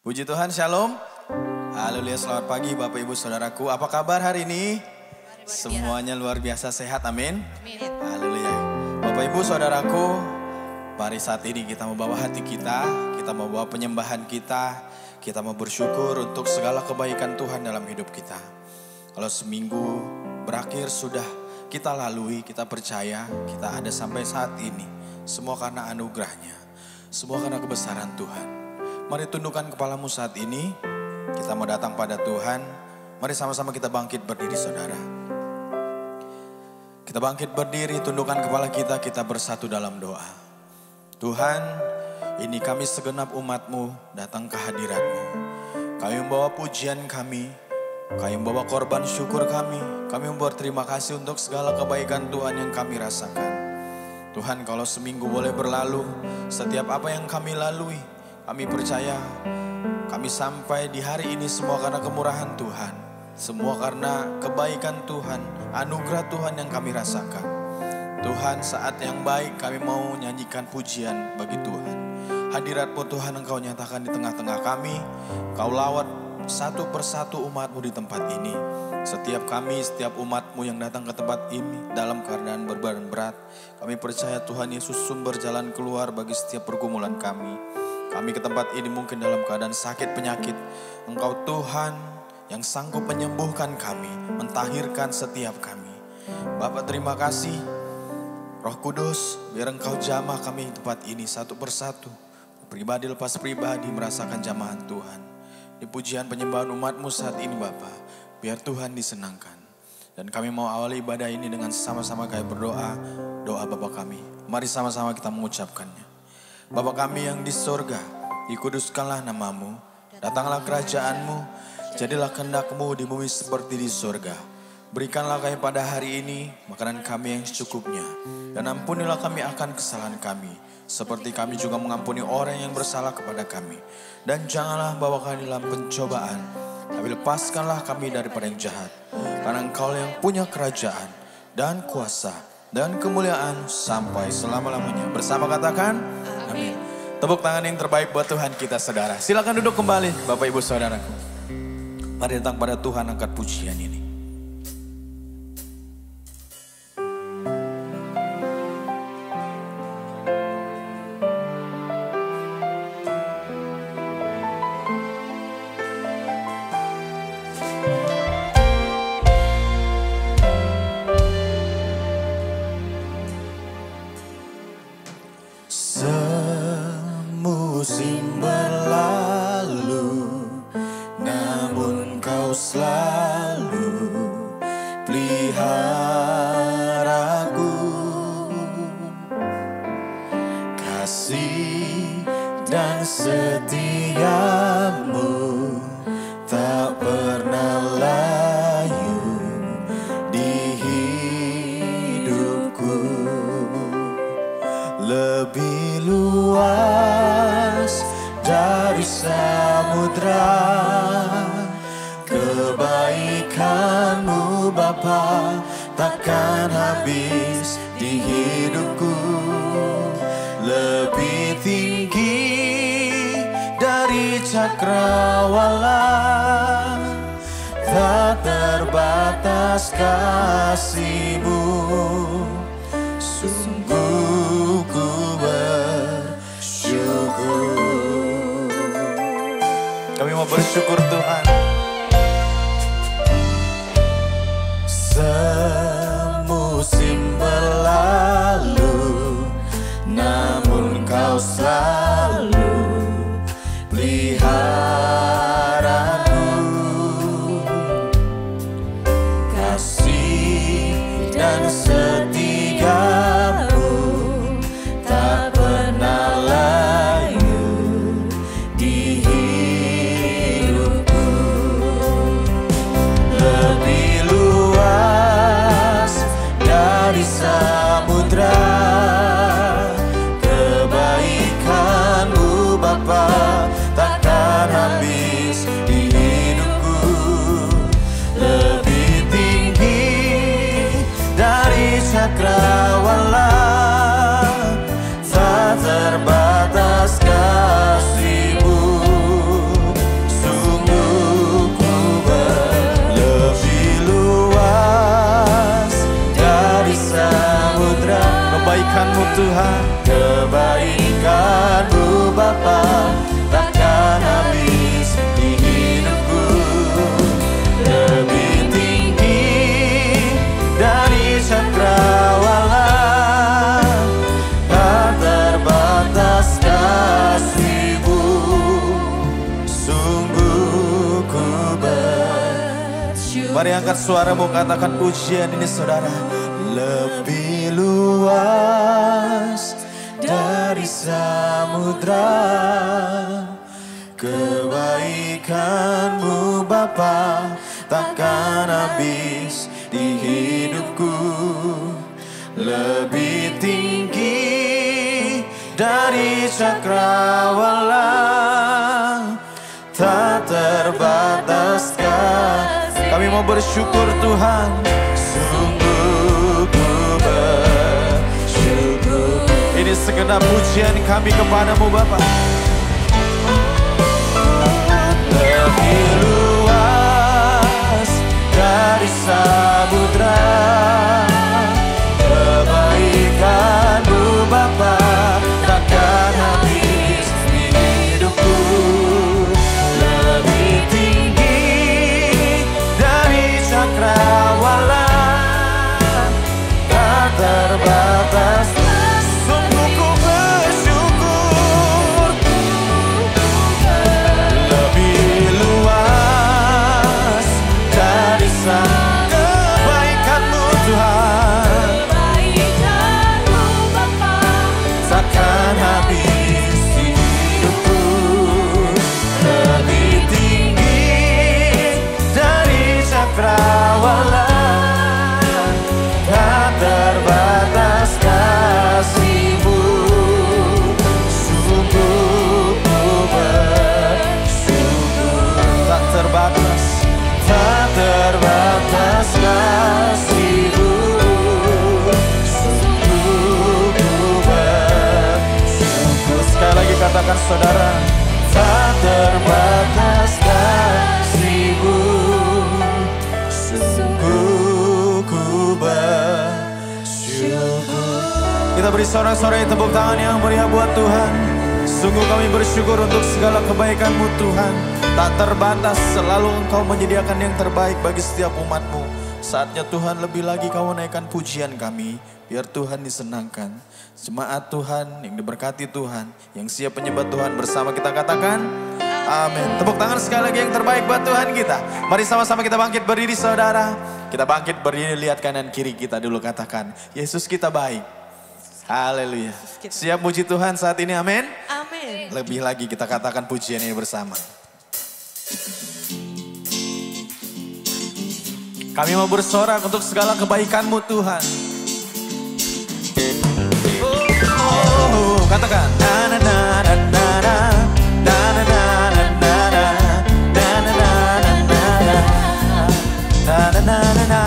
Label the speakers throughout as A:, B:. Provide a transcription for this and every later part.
A: Puji Tuhan, shalom. Haleluya, selamat pagi Bapak Ibu Saudaraku. Apa kabar hari ini? Semuanya luar biasa sehat, amin. Haleluya. Bapak Ibu Saudaraku, mari saat ini kita mau bawa hati kita mau bawa penyembahan kita mau bersyukur untuk segala kebaikan Tuhan dalam hidup kita. Kalau seminggu berakhir sudah kita lalui, kita percaya kita ada sampai saat ini. Semua karena anugerahnya, semua karena kebesaran Tuhan. Mari tundukkan kepalamu saat ini, kita mau datang pada Tuhan. Mari sama-sama kita bangkit berdiri saudara. Kita bangkit berdiri, tundukkan kepala kita bersatu dalam doa. Tuhan, ini kami segenap umat-Mu datang ke hadirat-Mu. Kami membawa pujian kami membawa korban syukur kami membawa terima kasih untuk segala kebaikan Tuhan yang kami rasakan. Tuhan, kalau seminggu boleh berlalu, setiap apa yang kami lalui, kami percaya kami sampai di hari ini semua karena kemurahan Tuhan. Semua karena kebaikan Tuhan, anugerah Tuhan yang kami rasakan. Tuhan, saat yang baik kami mau nyanyikan pujian bagi Tuhan. Hadirat-Mu Tuhan Engkau nyatakan di tengah-tengah kami. Kau lawat satu persatu umat-Mu di tempat ini. Setiap umat-Mu yang datang ke tempat ini dalam keadaan berbadan berat. Kami percaya Tuhan Yesus sumber jalan keluar bagi setiap pergumulan kami. Kami ke tempat ini mungkin dalam keadaan sakit penyakit. Engkau Tuhan yang sanggup menyembuhkan kami, mentahirkan setiap kami. Bapak terima kasih. Roh Kudus, biar Engkau jamah kami di tempat ini satu persatu. Pribadi lepas pribadi merasakan jamahan Tuhan. Di pujian penyembahan umat-Mu saat ini Bapak, biar Tuhan disenangkan. Dan kami mau awali ibadah ini dengan sama-sama kayak berdoa, doa Bapa kami. Mari sama-sama kita mengucapkannya. Bapa kami yang di sorga, dikuduskanlah nama-Mu, datanglah kerajaan-Mu, jadilah kehendak-Mu di bumi seperti di sorga. Berikanlah kami pada hari ini makanan kami yang secukupnya, dan ampunilah kami akan kesalahan kami, seperti kami juga mengampuni orang yang bersalah kepada kami. Dan janganlah bawa kami dalam pencobaan, tapi lepaskanlah kami daripada yang jahat. Karena Engkau yang punya kerajaan dan kuasa dan kemuliaan sampai selama-lamanya. Bersama katakan, amin. Tepuk tangan yang terbaik buat Tuhan kita saudara. Silakan duduk kembali Bapak Ibu Saudaraku. Mari datang pada Tuhan, angkat pujian ini.
B: Musim berlalu, namun Kau selalu peliharaku. Kasih dan setia-Mu tak pernah layu di hidupku. Lebih luas dari samudra kebaikan-Mu Bapa takkan habis di hidupku. Lebih tinggi dari cakrawala, tak terbatas kasih-Mu. Sungguh ku bersyukur.
A: Kami mau bersyukur Tuhan.
B: Semusim berlalu, namun Kau selalu peliharaku. Kasih dan setia-Mu tak pernah layu di hidupku. Lebih luas dari samudra kebaikan-Mu Bapa takkan habis di hidupku. Lebih tinggi dari cakrawala, tak terbatas kasih-Mu.
A: kebaikan-Mu Tuhan.
B: Kebaikan-Mu Bapa takkan habis di hidupku. Lebih tinggi dari cakrawala, tak terbatas kasih-Mu. Sungguh ku bersyukur.
A: Mari angkat suaramu, katakan pujian ini saudara.
B: Lebih luas dari samudra, kebaikan-Mu Bapa takkan habis di hidupku. Lebih tinggi dari cakrawala, tak terbatas kasih.
A: Kami mau bersyukur Tuhan.
B: Sungguh ku bersyukur.
A: Ini segenap pujian kami kepadamu Bapa.
B: Lebih luas dari samudra, kebaikan-Mu Bapa takkan habis di hidupku. Lebih tinggi dari cakrawala, tak terbatas. Sungguh ku bersyukur. Lebih luas dari kebaikan-Mu Tuhan,
C: Kebaikan-Mu Bapa
B: takkan habis di hidupku. Lebih tinggi dari cakrawala, tak terbatas kasih-Mu. Sungguh ku bersyukur.
A: Tak terbatas.
B: Tak terbatas kasih-Mu. Sungguh ku bersyukur.
A: Sekali lagi katakan saudara.
B: Tak terbatas kasih-Mu. Sungguh ku bersyukur.
A: Kita beri sorak-sorai tepuk tangan yang meriah buat Tuhan. Sungguh kami bersyukur untuk segala kebaikan-Mu Tuhan. Tak terbatas, selalu Engkau menyediakan yang terbaik bagi setiap umat-Mu. Saatnya Tuhan lebih lagi Kau naikkan pujian kami. Biar Tuhan disenangkan. Jemaat Tuhan yang diberkati Tuhan, yang siap menyembah Tuhan bersama kita katakan amin. Tepuk tangan sekali lagi yang terbaik buat Tuhan kita. Mari sama-sama kita bangkit berdiri saudara. Kita bangkit berdiri, lihat kanan kiri kita dulu, katakan Yesus kita baik. Haleluya. Siap puji Tuhan saat ini, amin.
C: Amin.
A: Lebih lagi kita katakan pujian ini bersama. Kami mau bersorak untuk segala kebaikan-Mu Tuhan. Oh, katakan. Na na na na na na na na na na na na na na na na.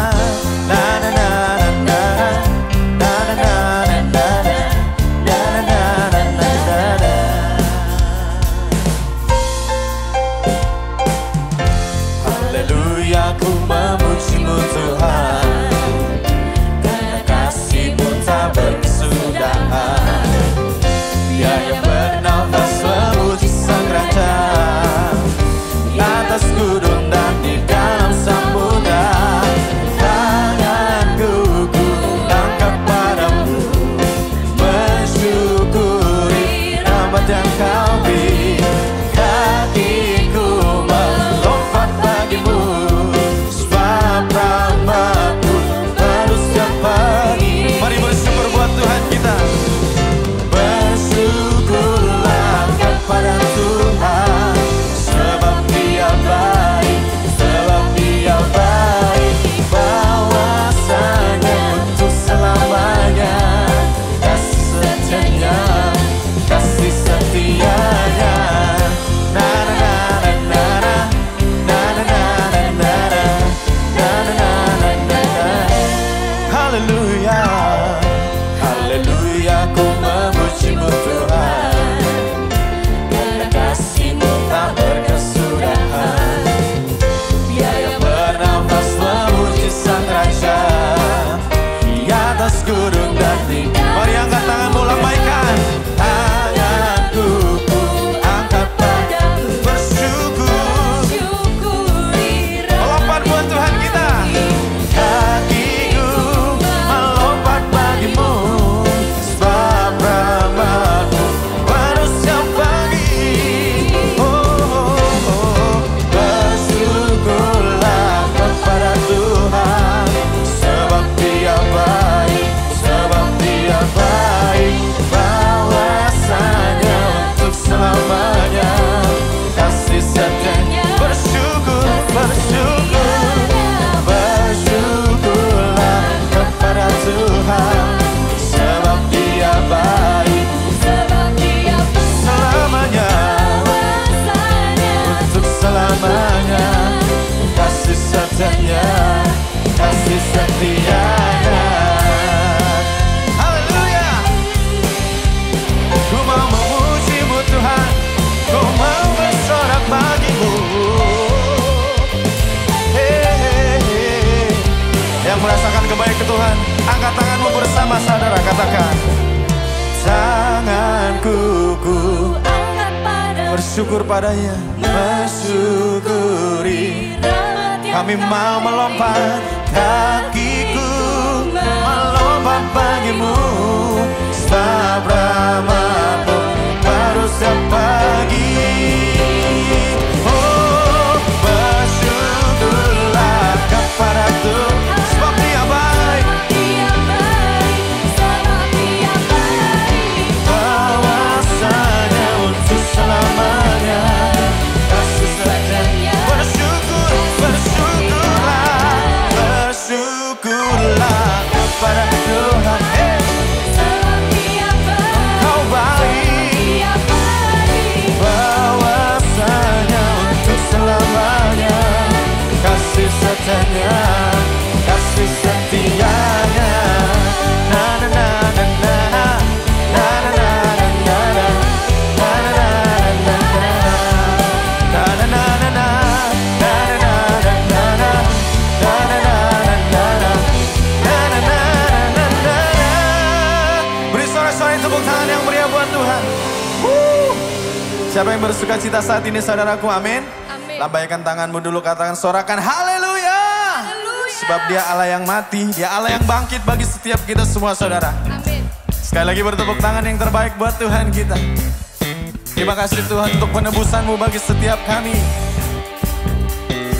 B: Haleluya, ku memuji-Mu Tuhan, karena kasih-Mu tak berkesudahan. Dia yang bernafas memuji Sang Raja, di atas gunung dan di dalam samudra. Tanganku ku angkat padamu, mensyukuri rahmat yang Kau beri. Kakiku melompat bagimu, sebab rahmat-Mu terus setiap pagi.
A: Mari bersyukur buat Tuhan kita.
B: Bersyukurlah kepada Tuhan, sebab Dia baik, sebab Dia baik. Bahwasanya untuk selamanya, kasih setianya, kasih setianya. Na na na na na na na na na na na na na. Haleluya, haleluya, ku memuji-Mu Tuhan, karena kasih-Mu tak berkesudahan. Dia yang bernafas memuji Sang Raja, di atas gunung dan tinggi.
A: Mari angkat setianya. Haleluya. Ku mau memuji-Mu Tuhan, ku mau bersorak bagimu. Yang merasakan kebaikan Tuhan, angkat tanganmu bersama saudara, katakan. Tanganku ku
C: angkat padamu,
A: bersyukur padanya, bersyukuri. Kami mau melompat, kakiku melompat bagimu. Sebab rahmat-Mu baru setiap pagi. Oh, bersyukurlah kepada Tuhan, sebab Dia baik. Bahwasanya untuk selamanya kasih setianya. Bersyukurlah kepada Tuhan. Kau baik. Bahwasanya untuk selamanya kasih setianya, kasih setianya. Na na na na na na. Siapa yang bersuka cita saat ini saudaraku, amin.
C: Amin.
A: Lambaikan tanganmu dulu, katakan, sorakan haleluya. Sebab Dia Allah yang mati, Dia Allah yang bangkit bagi setiap kita semua saudara.
C: Amin.
A: Sekali lagi bertepuk tangan yang terbaik buat Tuhan kita. Terima kasih Tuhan untuk penebusan-Mu bagi setiap kami.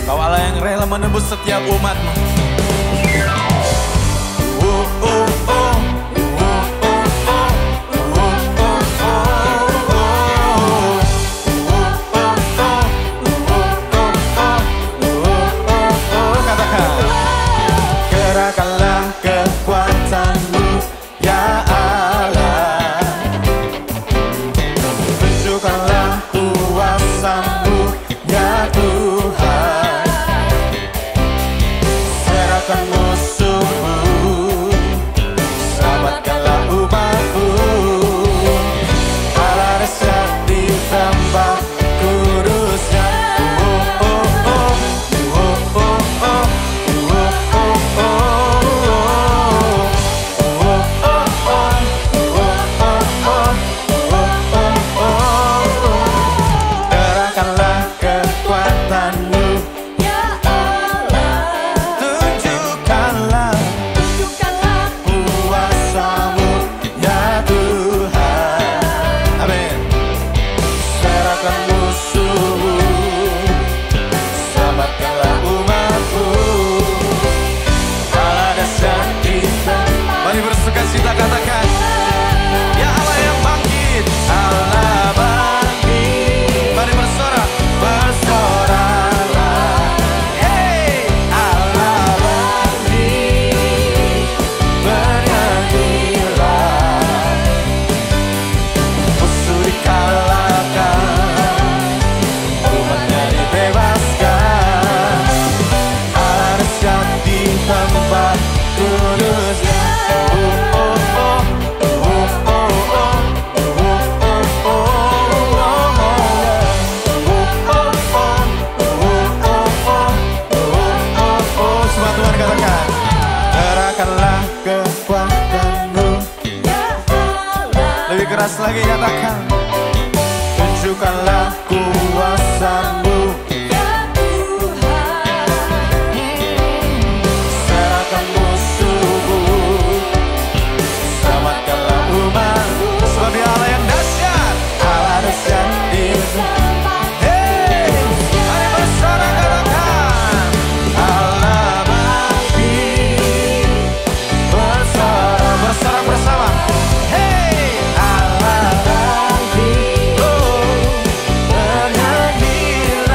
A: Kau Allah yang rela menebus setiap umat-Mu. Gerakkanlah kekuatan-Mu ya Allah, tunjukkanlah kuasa-Mu ya Tuhan. Serahkan musuh-Mu, selamatkanlah umat-Mu. Allah dahsyat di tempat kudusnya. Kita katakan, ya Allah yang bangkit, Allah bangkit. Mari bersorak, bersoraklah. Hey, Allah bangkit, bernyanyilah. Musuh dikalahkan, umatnya dibebaskan. Allah dahsyat di tempat kudusnya. Gerakkanlah kekuatan-Mu ya Allah. Lebih keras lagi nyatakan, tunjukkanlah kuasa-Mu ya Tuhan. Serahkan musuh-Mu, selamatkanlah umat-Mu. Sebab Dia Allah yang dahsyat, Allah dahsyat di tempat. Hey, mari bersorak katakan, Allah bangkit. Bersorak bersama. Hey, Allah bangkit, oh, bernyanyilah.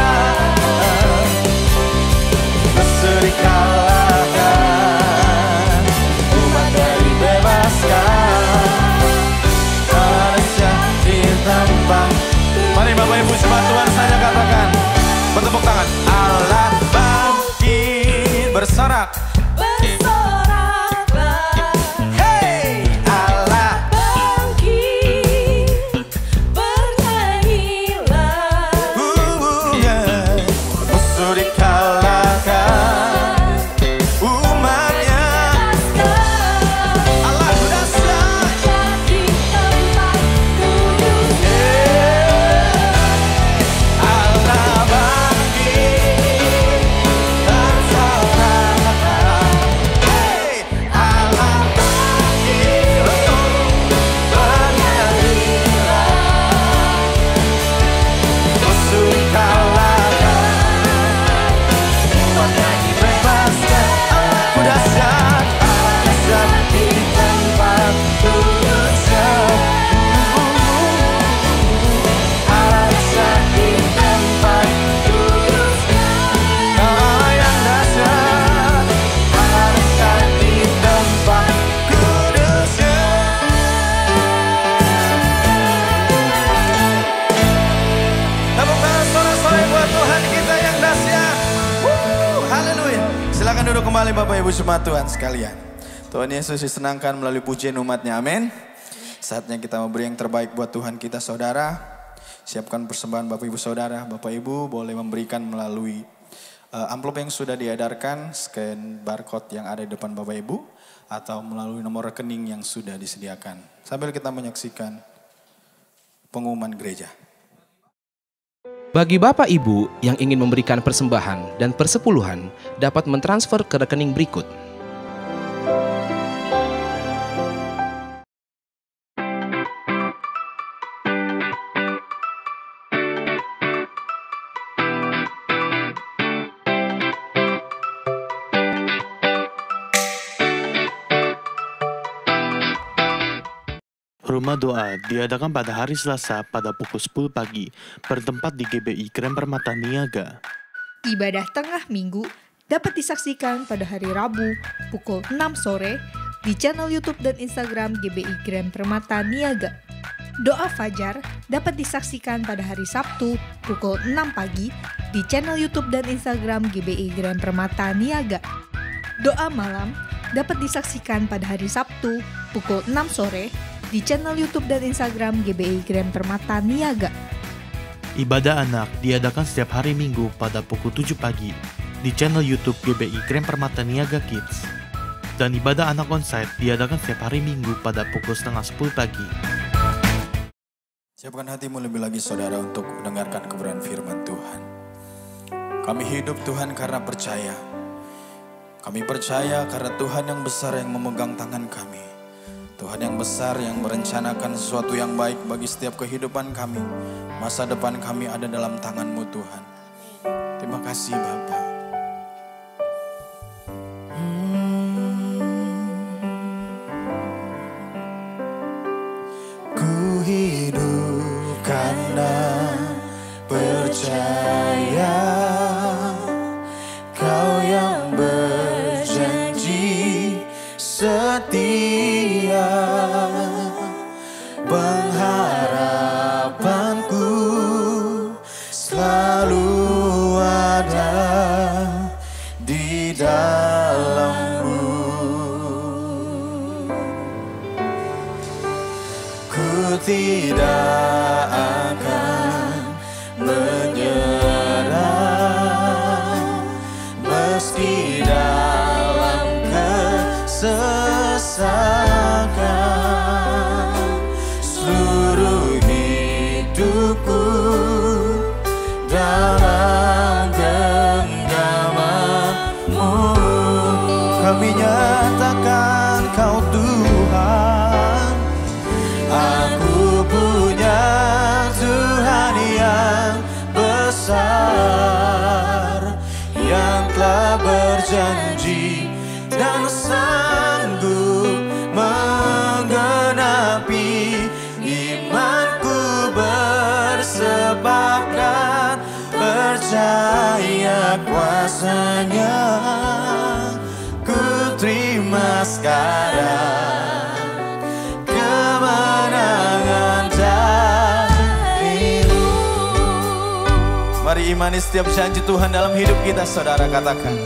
A: kembali Bapak Ibu Jemaat Tuhan sekalian. Tuhan Yesus disenangkan melalui pujian umatnya, amin. Saatnya kita memberi yang terbaik buat Tuhan kita saudara. Siapkan persembahan Bapak Ibu saudara. Bapak Ibu boleh memberikan melalui amplop yang sudah diedarkan, scan barcode yang ada di depan Bapak Ibu, atau melalui nomor rekening yang sudah disediakan. Sambil kita menyaksikan pengumuman gereja.
D: Bagi Bapak Ibu yang ingin memberikan persembahan dan persepuluhan dapat mentransfer ke rekening berikut.
E: Rumah doa diadakan pada hari Selasa pada pukul 10 pagi, bertempat di GBI Grand Permata Niaga.
F: Ibadah tengah minggu dapat disaksikan pada hari Rabu pukul 6 sore di channel YouTube dan Instagram GBI Grand Permata Niaga. Doa Fajar dapat disaksikan pada hari Sabtu pukul 6 pagi di channel YouTube dan Instagram GBI Grand Permata Niaga. Doa Malam dapat disaksikan pada hari Sabtu pukul 6 sore di channel YouTube dan Instagram GBI Grand Permata Niaga.
E: Ibadah anak diadakan setiap hari Minggu pada pukul 7 pagi di channel YouTube GBI Grand Permata Niaga Kids. Dan ibadah anak onsite diadakan setiap hari Minggu pada pukul setengah 10 pagi.
A: Siapkan hatimu lebih lagi saudara untuk mendengarkan kebenaran firman Tuhan. Kami hidup Tuhan karena percaya. Kami percaya karena Tuhan yang besar yang memegang tangan kami. Tuhan yang besar yang merencanakan sesuatu yang baik bagi setiap kehidupan kami. Masa depan kami ada dalam tangan-Mu Tuhan. Terima kasih Bapa. Ku hidup karena percaya. Kau yang berjanji setia, pengharapanku selalu ada di dalam-Mu. Ku tidak akan menyerah meski dalam kesesakan. Seluruh hidupku dalam genggaman-Mu. Kami nyatakan Kau Tuhan. Aku punya Tuhan yang besar, yang telah berjanji dan sanggup menggenapi imanku bersebabkan percaya kuasa-Nya. Ku terima sekarang kemenangan dari-Mu. Mari imani setiap janji Tuhan dalam hidup kita saudara, katakan.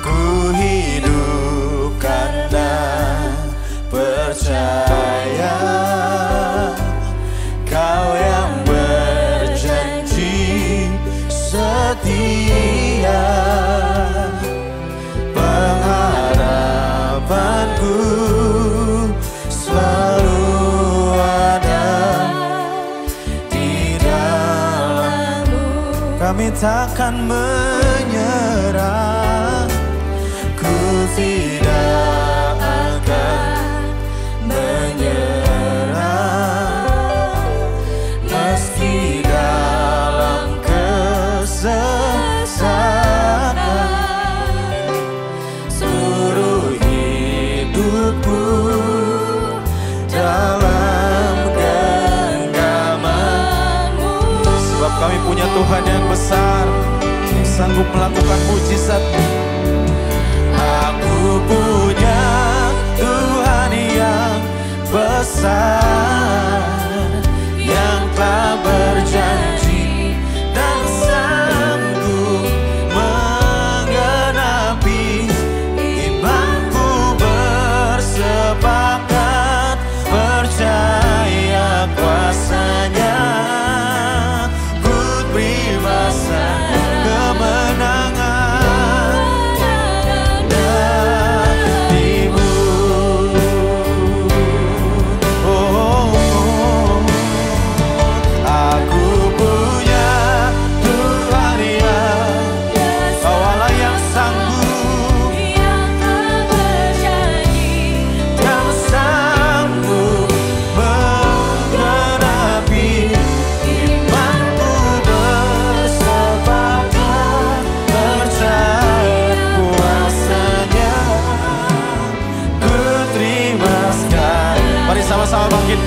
A: Ku hidup karena percaya. Kau yang berjanji setia, pengharapanku selalu ada di dalam-Mu. Kami takkan menyerah. Ku tidak akan menyerah meski dalam kesesakan. Seluruh hidupku dalam genggaman-Mu. Sebab kami punya Tuhan yang besar, yang sanggup melakukan mujizat-Mu. Aku punya Tuhan yang besar, yang telah berjanji dan sanggup menggenapi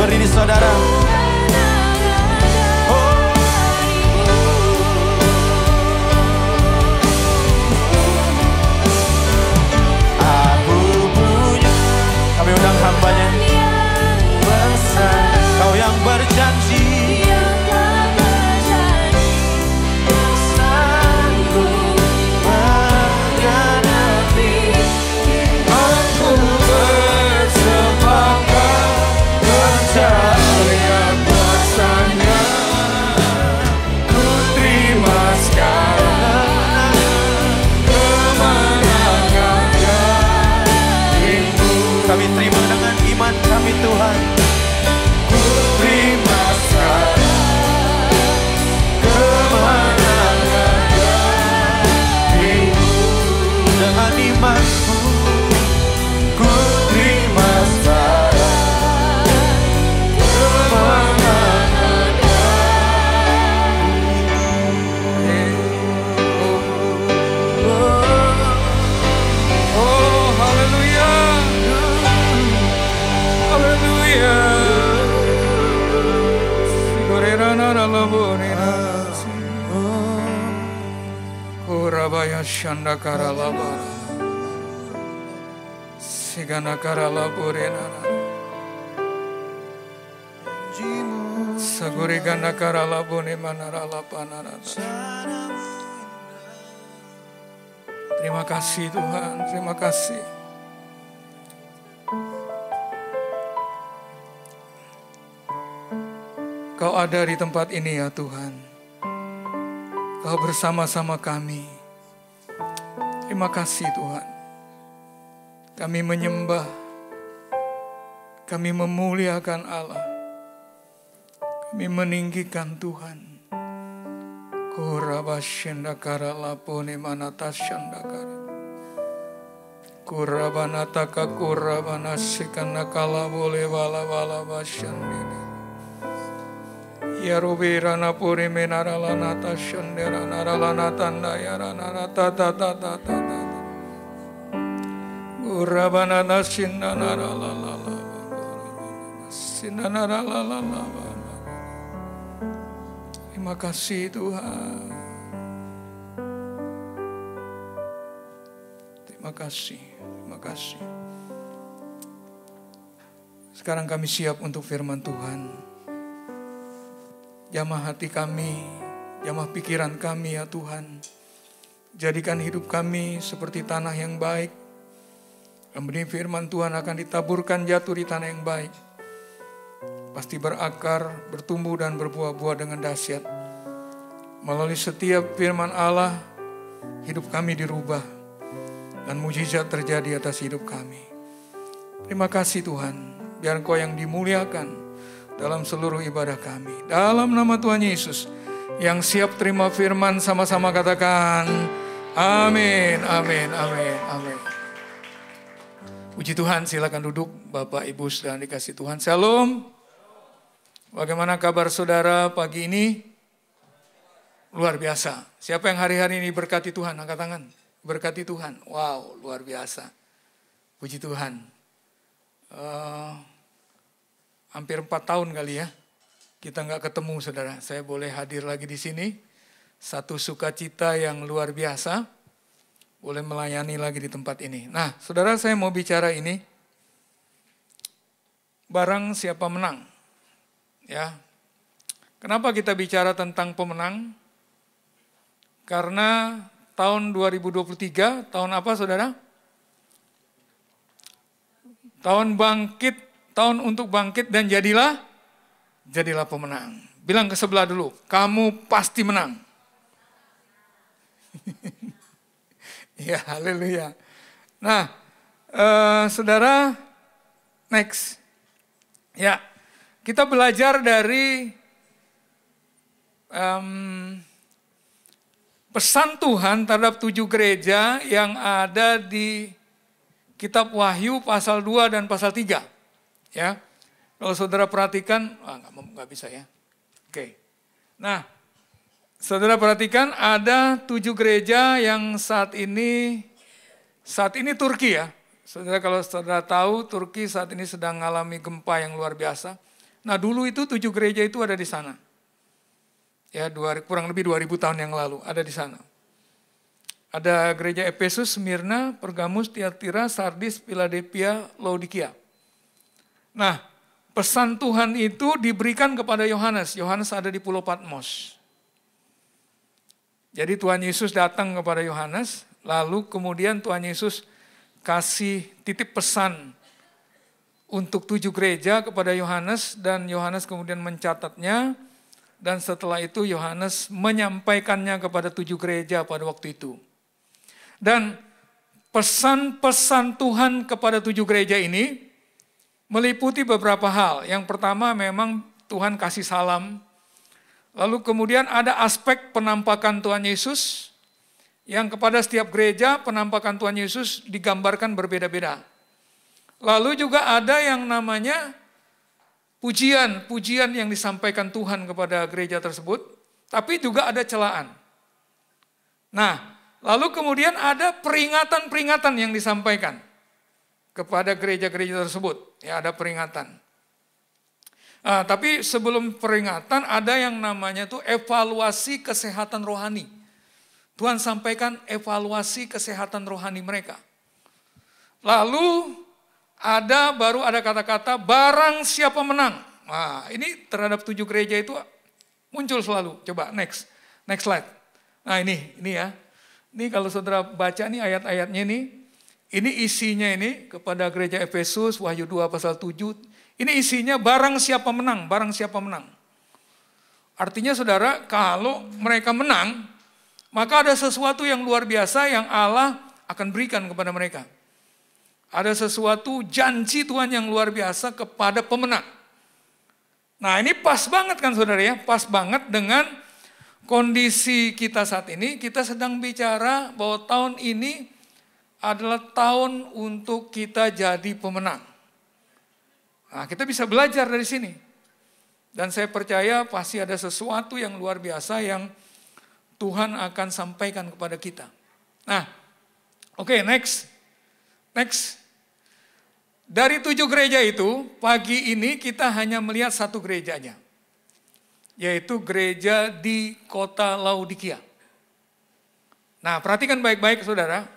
A: berdiri saudara. Kami undang hambanya. Kau yang berjanji, sanggup menggenapi. Aku bersepakat percaya kuasanya. Ku terima sekarang kemenangannya. Kami terima dengan iman kami Tuhan. Ku terima sekarang kemenangannya. Dengan imanku ku terima sekarang kemenangannya.
G: Oh, haleluya. Haleluya. Sigorerana labonena. Korabaya shandakara labara. Siganakara laborena. Sagorigandakara labone manara lapanara. Terima kasih Tuhan, terima kasih. Kau ada di tempat ini ya Tuhan. Kau bersama-sama kami. Terima kasih Tuhan. Kami menyembah. Kami memuliakan Allah. Kami meninggikan Tuhan. Kurabashendakara lapone manatasyandakara. Kurabanataka kurabanasikandakala boleh wala basyandini. Ya rubirana puri menarala nata shandera narala natanda yarana nata tata tata tata. Urabana nasinda narala lala. Sinda narala lala. Terima kasih Tuhan. Terima kasih, terima kasih. Sekarang kami siap untuk firman Tuhan. Jamah hati kami, jamah pikiran kami ya Tuhan. Jadikan hidup kami seperti tanah yang baik. Yang benih firman Tuhan akan ditaburkan jatuh di tanah yang baik. Pasti berakar, bertumbuh dan berbuah-buah dengan dahsyat. Melalui setiap firman Allah, hidup kami dirubah. Dan mujizat terjadi atas hidup kami. Terima kasih Tuhan, biar Engkau yang dimuliakan dalam seluruh ibadah kami. Dalam nama Tuhan Yesus, yang siap terima firman sama-sama katakan, amin, amin, amin, amin. Puji Tuhan, silakan duduk Bapak Ibu sedang dikasih Tuhan. Shalom. Bagaimana kabar saudara pagi ini? Luar biasa. Siapa yang hari-hari ini berkati Tuhan? Angkat tangan. Berkati Tuhan. Wow, luar biasa. Puji Tuhan. Hampir 4 tahun kali ya. Kita nggak ketemu saudara. Saya boleh hadir lagi di sini. Satu sukacita yang luar biasa. Boleh melayani lagi di tempat ini. Nah, saudara saya mau bicara ini. Barang siapa menang. Ya. Kenapa kita bicara tentang pemenang? Karena tahun 2023, tahun apa saudara? Tahun bangkit, tahun untuk bangkit dan jadilah pemenang. Bilang ke sebelah dulu, kamu pasti menang. Ya, haleluya. Nah, saudara, next. Ya, kita belajar dari pesan Tuhan terhadap 7 gereja yang ada di Kitab Wahyu pasal 2 dan pasal 3. Ya, kalau saudara perhatikan, nggak bisa ya. Oke. Nah, saudara perhatikan ada 7 gereja yang saat ini Turki ya. Saudara kalau saudara tahu Turki saat ini sedang mengalami gempa yang luar biasa. Nah dulu itu 7 gereja itu ada di sana. Ya kurang lebih 2000 tahun yang lalu ada di sana. Ada gereja Efesus, Smyrna, Pergamus, Tiatira, Sardis, Philadelphia, Laodikia. Nah, pesan Tuhan itu diberikan kepada Yohanes. Yohanes ada di Pulau Patmos. Jadi Tuhan Yesus datang kepada Yohanes, lalu kemudian Tuhan Yesus kasih titip pesan untuk 7 gereja kepada Yohanes, dan Yohanes kemudian mencatatnya, dan setelah itu Yohanes menyampaikannya kepada 7 gereja pada waktu itu. Dan pesan-pesan Tuhan kepada 7 gereja ini meliputi beberapa hal. Yang pertama memang Tuhan kasih salam. Lalu kemudian ada aspek penampakan Tuhan Yesus yang kepada setiap gereja penampakan Tuhan Yesus digambarkan berbeda-beda. Lalu juga ada yang namanya pujian yang disampaikan Tuhan kepada gereja tersebut, tapi juga ada celaan. Nah, lalu kemudian ada peringatan-peringatan yang disampaikan kepada gereja-gereja tersebut. Ya, ada peringatan. Tapi sebelum peringatan ada yang namanya itu evaluasi kesehatan rohani. Tuhan sampaikan evaluasi kesehatan rohani mereka. Lalu baru ada kata-kata barang siapa menang. Nah, ini terhadap 7 gereja itu muncul selalu. Coba next slide. Nah ini ya. Ini kalau saudara baca nih ayat-ayatnya ini isinya ini kepada gereja Efesus, Wahyu 2 pasal 7. Ini isinya barang siapa menang. Artinya saudara, kalau mereka menang, maka ada sesuatu yang luar biasa yang Allah akan berikan kepada mereka. Ada sesuatu janji Tuhan yang luar biasa kepada pemenang. Nah ini pas banget kan saudara ya, pas banget dengan kondisi kita saat ini. Kita sedang bicara bahwa tahun ini adalah tahun untuk kita jadi pemenang. Nah, kita bisa belajar dari sini. Dan saya percaya pasti ada sesuatu yang luar biasa yang Tuhan akan sampaikan kepada kita. Nah, oke, next. Dari 7 gereja itu, pagi ini kita hanya melihat 1 gerejanya. Yaitu gereja di kota Laodikia. Nah, perhatikan baik-baik saudara.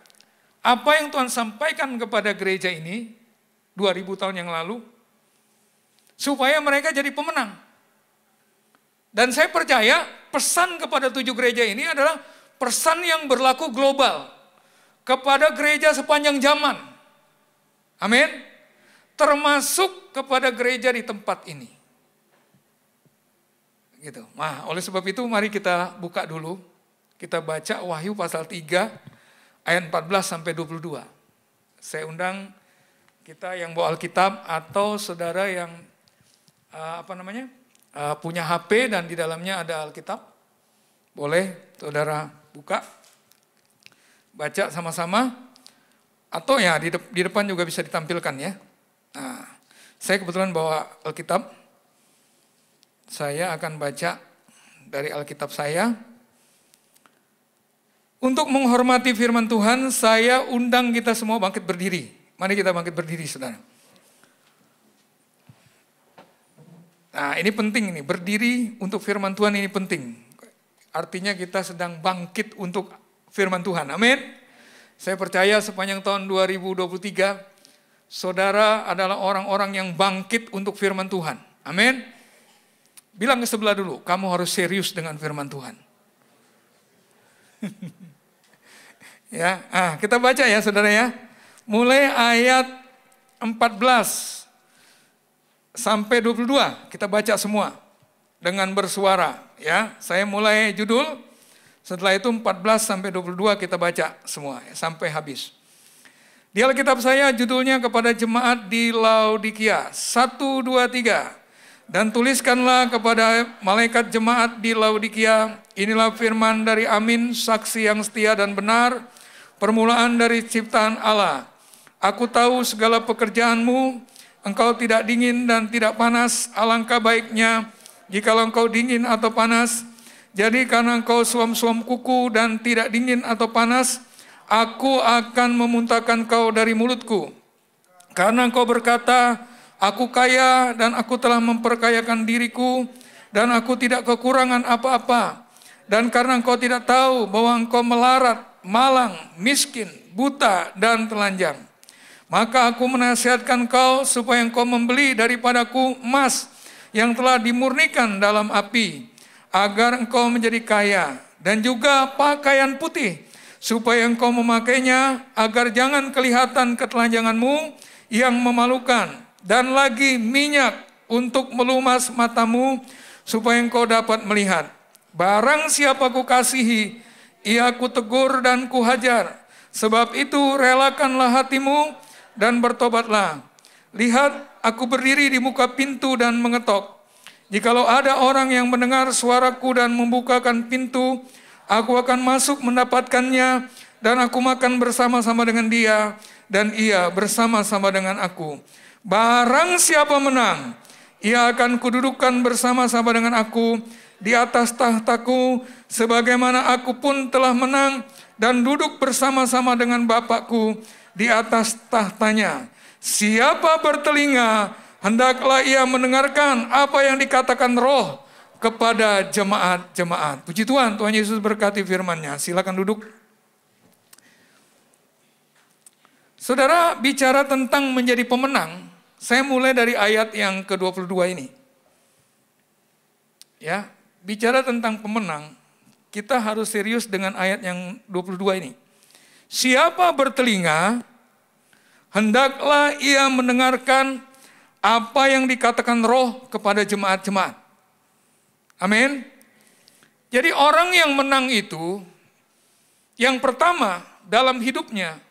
G: Apa yang Tuhan sampaikan kepada gereja ini 2000 tahun yang lalu, supaya mereka jadi pemenang. Dan saya percaya pesan kepada 7 gereja ini adalah pesan yang berlaku global kepada gereja sepanjang zaman. Amin. Termasuk kepada gereja di tempat ini. Gitu. Nah, oleh sebab itu mari kita buka dulu. Kita baca Wahyu pasal 3 ayat 14 sampai 22. Saya undang kita yang bawa Alkitab atau saudara yang punya HP dan di dalamnya ada Alkitab. Boleh saudara buka. Baca sama-sama. Atau ya di depan juga bisa ditampilkan ya. Nah, saya kebetulan bawa Alkitab. Saya akan baca dari Alkitab saya. Untuk menghormati firman Tuhan, saya undang kita semua bangkit berdiri. Mari kita bangkit berdiri, saudara. Nah, ini penting ini, berdiri untuk firman Tuhan ini penting. Artinya kita sedang bangkit untuk firman Tuhan. Amin. Saya percaya sepanjang tahun 2023, saudara adalah orang-orang yang bangkit untuk firman Tuhan. Amin. Bilang ke sebelah dulu, kamu harus serius dengan firman Tuhan. Ya, kita baca ya saudara ya. Mulai ayat 14 sampai 22, kita baca semua dengan bersuara ya. Saya mulai judul, setelah itu 14 sampai 22 kita baca semua ya, sampai habis. Di Alkitab saya judulnya kepada jemaat di Laodikia, 1, 2, 3. Dan tuliskanlah kepada malaikat jemaat di Laodikia, inilah firman dari Amin, saksi yang setia dan benar, permulaan dari ciptaan Allah. Aku tahu segala pekerjaanmu, engkau tidak dingin dan tidak panas, alangkah baiknya jikalau engkau dingin atau panas. Jadi karena engkau suam-suam kuku dan tidak dingin atau panas, aku akan memuntahkan kau dari mulutku. Karena engkau berkata, Aku kaya dan aku telah memperkayakan diriku dan aku tidak kekurangan apa-apa. Dan karena engkau tidak tahu bahwa engkau melarat, malang, miskin, buta, dan telanjang. Maka aku menasihatkan kau supaya engkau membeli daripadaku emas yang telah dimurnikan dalam api, agar engkau menjadi kaya, dan juga pakaian putih, supaya engkau memakainya, agar jangan kelihatan ketelanjanganmu yang memalukan, dan lagi minyak untuk melumas matamu, supaya engkau dapat melihat. Barang siapa kukasihi, ia kutegur dan kuhajar. Sebab itu relakanlah hatimu dan bertobatlah. Lihat, aku berdiri di muka pintu dan mengetok. Jikalau ada orang yang mendengar suaraku dan membukakan pintu, aku akan masuk mendapatkannya, dan aku makan bersama-sama dengan dia, dan ia bersama-sama dengan aku. Barang siapa menang, ia akan kududukan bersama-sama dengan aku di atas tahtaku, sebagaimana aku pun telah menang dan duduk bersama-sama dengan Bapakku di atas tahtanya. Siapa bertelinga, hendaklah ia mendengarkan apa yang dikatakan Roh kepada jemaat-jemaat. Puji Tuhan, Tuhan Yesus berkati firman-Nya. Silakan duduk. Saudara, bicara tentang menjadi pemenang, saya mulai dari ayat yang ke-22 ini. Ya, bicara tentang pemenang, kita harus serius dengan ayat yang 22 ini. Siapa bertelinga, hendaklah ia mendengarkan apa yang dikatakan Roh kepada jemaat-jemaat. Amin. Jadi orang yang menang itu, yang pertama dalam hidupnya,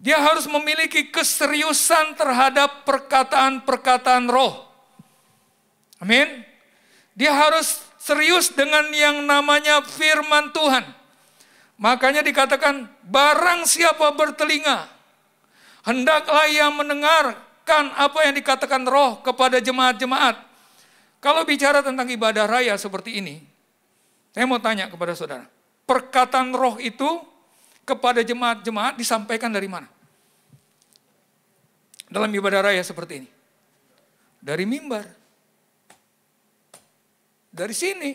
G: dia harus memiliki keseriusan terhadap perkataan-perkataan Roh. Amin. Dia harus serius dengan yang namanya firman Tuhan. Makanya dikatakan, barang siapa bertelinga, hendaklah ia mendengarkan apa yang dikatakan Roh kepada jemaat-jemaat. Kalau bicara tentang ibadah raya seperti ini, saya mau tanya kepada saudara, perkataan Roh itu kepada jemaat-jemaat disampaikan dari mana? Dalam ibadah raya seperti ini. Dari mimbar. Dari sini.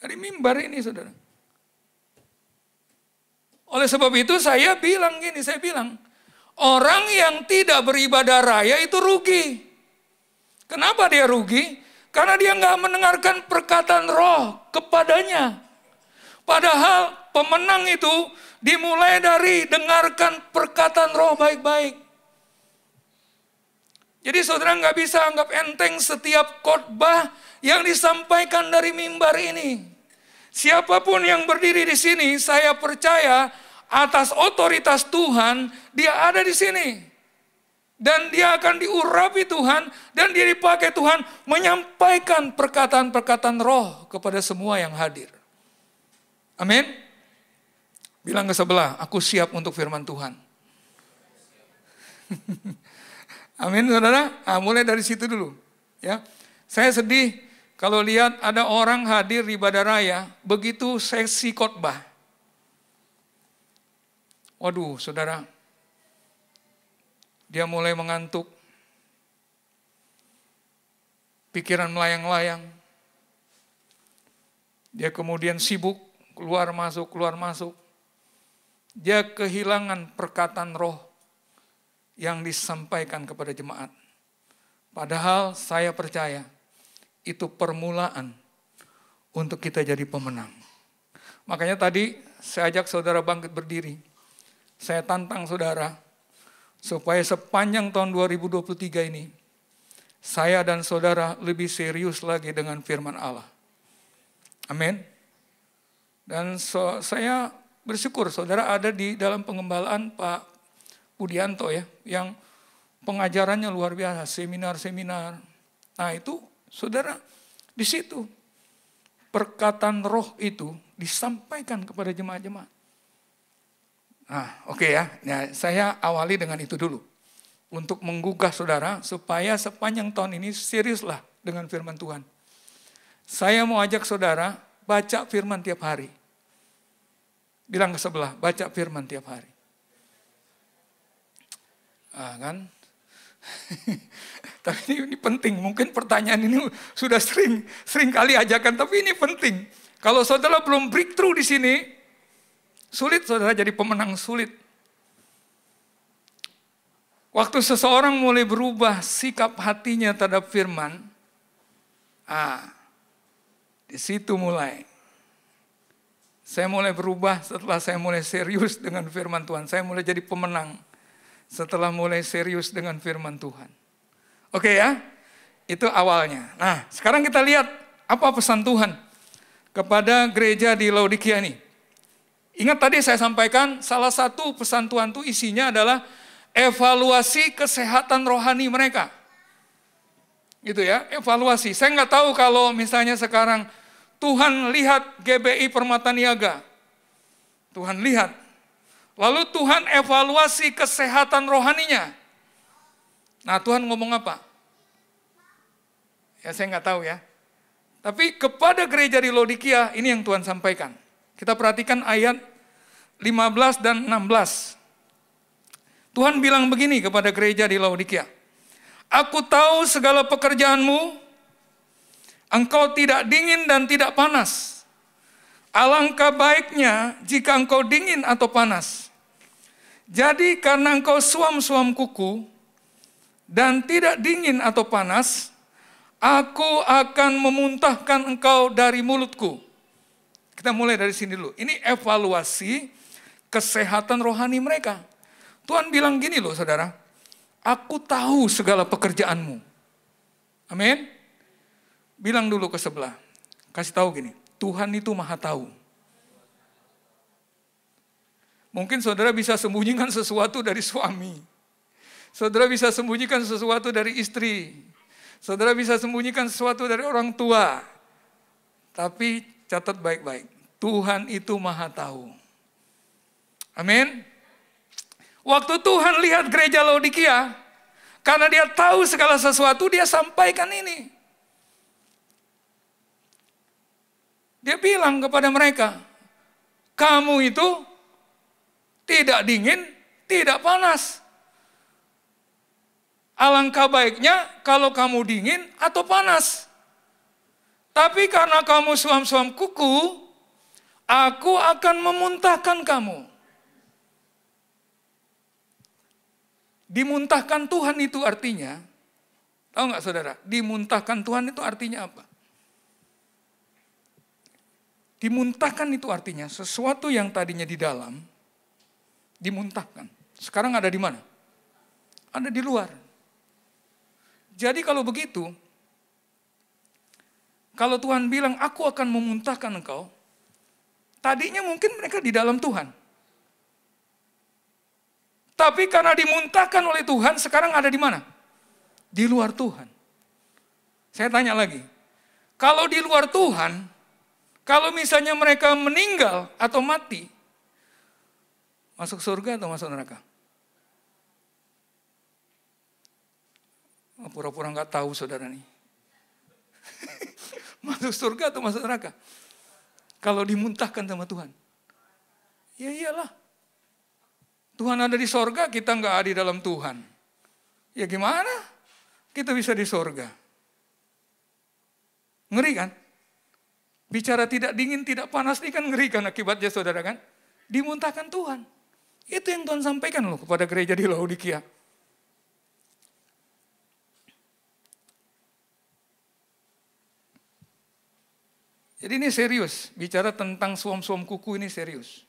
G: Dari mimbar ini, saudara. Oleh sebab itu saya bilang gini, orang yang tidak beribadah raya itu rugi. Kenapa dia rugi? Karena dia nggak mendengarkan perkataan Roh kepadanya. Padahal pemenang itu dimulai dari dengarkan perkataan Roh baik-baik. Jadi saudara nggak bisa anggap enteng setiap khotbah yang disampaikan dari mimbar ini. Siapapun yang berdiri di sini, saya percaya atas otoritas Tuhan, dia ada di sini. Dan dia akan diurapi Tuhan, dan dia dipakai Tuhan menyampaikan perkataan-perkataan Roh kepada semua yang hadir. Amin. Bilang ke sebelah, aku siap untuk firman Tuhan. Amin, saudara. Mulai dari situ dulu. Ya, saya sedih kalau lihat ada orang hadir di ibadah raya, begitu sesi khotbah. Waduh, saudara, dia mulai mengantuk, pikiran melayang-layang. Dia kemudian sibuk, keluar masuk. Dia kehilangan perkataan Roh yang disampaikan kepada jemaat. Padahal saya percaya itu permulaan untuk kita jadi pemenang. Makanya tadi saya ajak saudara bangkit berdiri. Saya tantang saudara supaya sepanjang tahun 2023 ini saya dan saudara lebih serius lagi dengan firman Allah. Amin. Dan saya bersyukur saudara ada di dalam pengembalaan Pak Budianto ya, yang pengajarannya luar biasa, seminar-seminar. Nah itu saudara, di situ perkataan Roh itu disampaikan kepada jemaat-jemaat. Nah oke ya, saya awali dengan itu dulu. Untuk menggugah saudara, supaya sepanjang tahun ini seriuslah dengan firman Tuhan. Saya mau ajak saudara, baca firman tiap hari. Bilang ke sebelah, baca firman tiap hari. Kan? Tapi ini penting, mungkin pertanyaan ini sudah sering kali ajakan, tapi ini penting. Kalau saudara belum breakthrough di sini, sulit saudara jadi pemenang, sulit. Waktu seseorang mulai berubah sikap hatinya terhadap firman, di situ mulai. Saya mulai berubah setelah saya mulai serius dengan firman Tuhan. Saya mulai jadi pemenang setelah mulai serius dengan firman Tuhan. Oke ya, itu awalnya. Nah, sekarang kita lihat apa pesan Tuhan kepada gereja di Laodikia ini. Ingat tadi saya sampaikan salah satu pesan Tuhan itu isinya adalah evaluasi kesehatan rohani mereka. Gitu ya, evaluasi. Saya nggak tahu kalau misalnya sekarang Tuhan lihat GBI Permata Niaga. Tuhan lihat. Lalu Tuhan evaluasi kesehatan rohaninya. Nah, Tuhan ngomong apa? Ya saya nggak tahu ya. Tapi kepada gereja di Laodikia, ini yang Tuhan sampaikan. Kita perhatikan ayat 15 dan 16. Tuhan bilang begini kepada gereja di Laodikia. Aku tahu segala pekerjaanmu, engkau tidak dingin dan tidak panas. Alangkah baiknya jika engkau dingin atau panas. Jadi karena engkau suam-suam kuku, dan tidak dingin atau panas, aku akan memuntahkan engkau dari mulutku. Kita mulai dari sini dulu. Ini evaluasi kesehatan rohani mereka. Tuhan bilang gini loh saudara, aku tahu segala pekerjaanmu. Amin. Bilang dulu ke sebelah, kasih tahu gini, Tuhan itu maha tahu. Mungkin saudara bisa sembunyikan sesuatu dari suami. Saudara bisa sembunyikan sesuatu dari istri. Saudara bisa sembunyikan sesuatu dari orang tua. Tapi catat baik-baik. Tuhan itu maha tahu. Amin. Waktu Tuhan lihat gereja Laodikia, karena dia tahu segala sesuatu, dia sampaikan ini. Dia bilang kepada mereka, kamu itu tidak dingin, tidak panas. Alangkah baiknya kalau kamu dingin atau panas. Tapi karena kamu suam-suam kuku, aku akan memuntahkan kamu. Dimuntahkan Tuhan itu artinya, tahu nggak saudara? Dimuntahkan Tuhan itu artinya apa? Dimuntahkan itu artinya sesuatu yang tadinya di dalam, dimuntahkan. Sekarang ada di mana? Ada di luar. Jadi kalau begitu, kalau Tuhan bilang, aku akan memuntahkan engkau, tadinya mungkin mereka di dalam Tuhan. Tapi karena dimuntahkan oleh Tuhan, sekarang ada di mana? Di luar Tuhan. Saya tanya lagi, kalau di luar Tuhan, kalau misalnya mereka meninggal atau mati, masuk surga atau masuk neraka? Pura-pura nggak tahu saudara nih. Masuk surga atau masuk neraka? Kalau dimuntahkan sama Tuhan. Ya iyalah. Tuhan ada di sorga, kita nggak ada di dalam Tuhan. Ya gimana? Kita bisa di sorga. Ngeri kan? Bicara tidak dingin, tidak panas ini kan ngeri kan akibatnya saudara kan? Dimuntahkan Tuhan. Itu yang Tuhan sampaikan loh kepada gereja di Laodikia. Jadi ini serius, bicara tentang suam-suam kuku ini serius.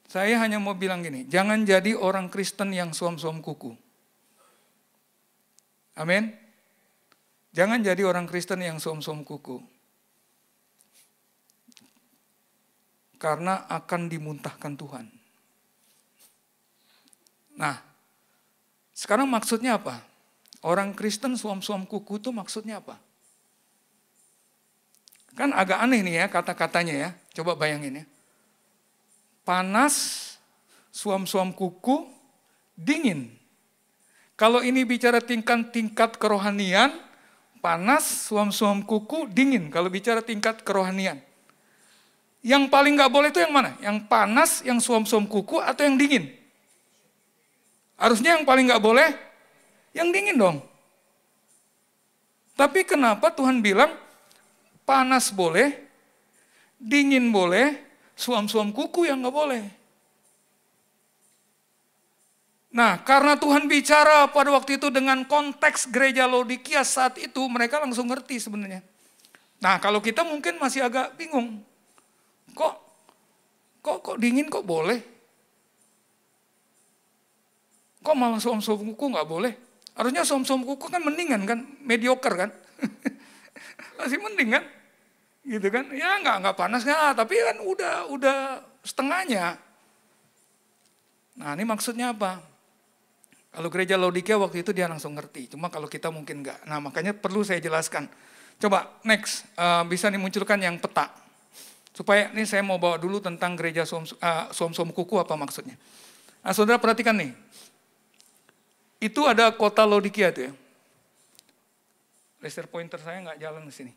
G: Saya hanya mau bilang gini, jangan jadi orang Kristen yang suam-suam kuku. Amin. Jangan jadi orang Kristen yang suam-suam kuku. Karena akan dimuntahkan Tuhan. Nah, sekarang maksudnya apa? Orang Kristen suam-suam kuku itu maksudnya apa? Kan agak aneh nih ya kata-katanya ya. Coba bayangin ya. Panas, suam-suam kuku, dingin. Kalau ini bicara tingkat kerohanian, panas, suam-suam kuku, dingin. Kalau bicara tingkat kerohanian. Yang paling gak boleh itu yang mana? Yang panas, yang suam-suam kuku, atau yang dingin? Harusnya yang paling gak boleh, yang dingin dong. Tapi kenapa Tuhan bilang panas boleh, dingin boleh, suam-suam kuku yang nggak boleh? Nah, karena Tuhan bicara pada waktu itu dengan konteks gereja Laodikia saat itu, mereka langsung ngerti sebenarnya. Nah, kalau kita mungkin masih agak bingung. Kok dingin kok boleh? Kok malah suam-suam kuku nggak boleh? Harusnya suam-suam kuku kan mendingan kan, mediocre kan? Masih mending kan? Gitu kan? Ya nggak panas nggak, tapi kan udah setengahnya. Nah, ini maksudnya apa? Kalau gereja Laodikia waktu itu dia langsung ngerti, cuma kalau kita mungkin enggak. Nah, makanya perlu saya jelaskan. Coba next, bisa dimunculkan yang peta. Supaya ini saya mau bawa dulu tentang gereja suam-suam kuku apa maksudnya. Nah, saudara perhatikan nih. Itu ada kota Laodikia tuh ya. Laser pointer saya nggak jalan ke sini.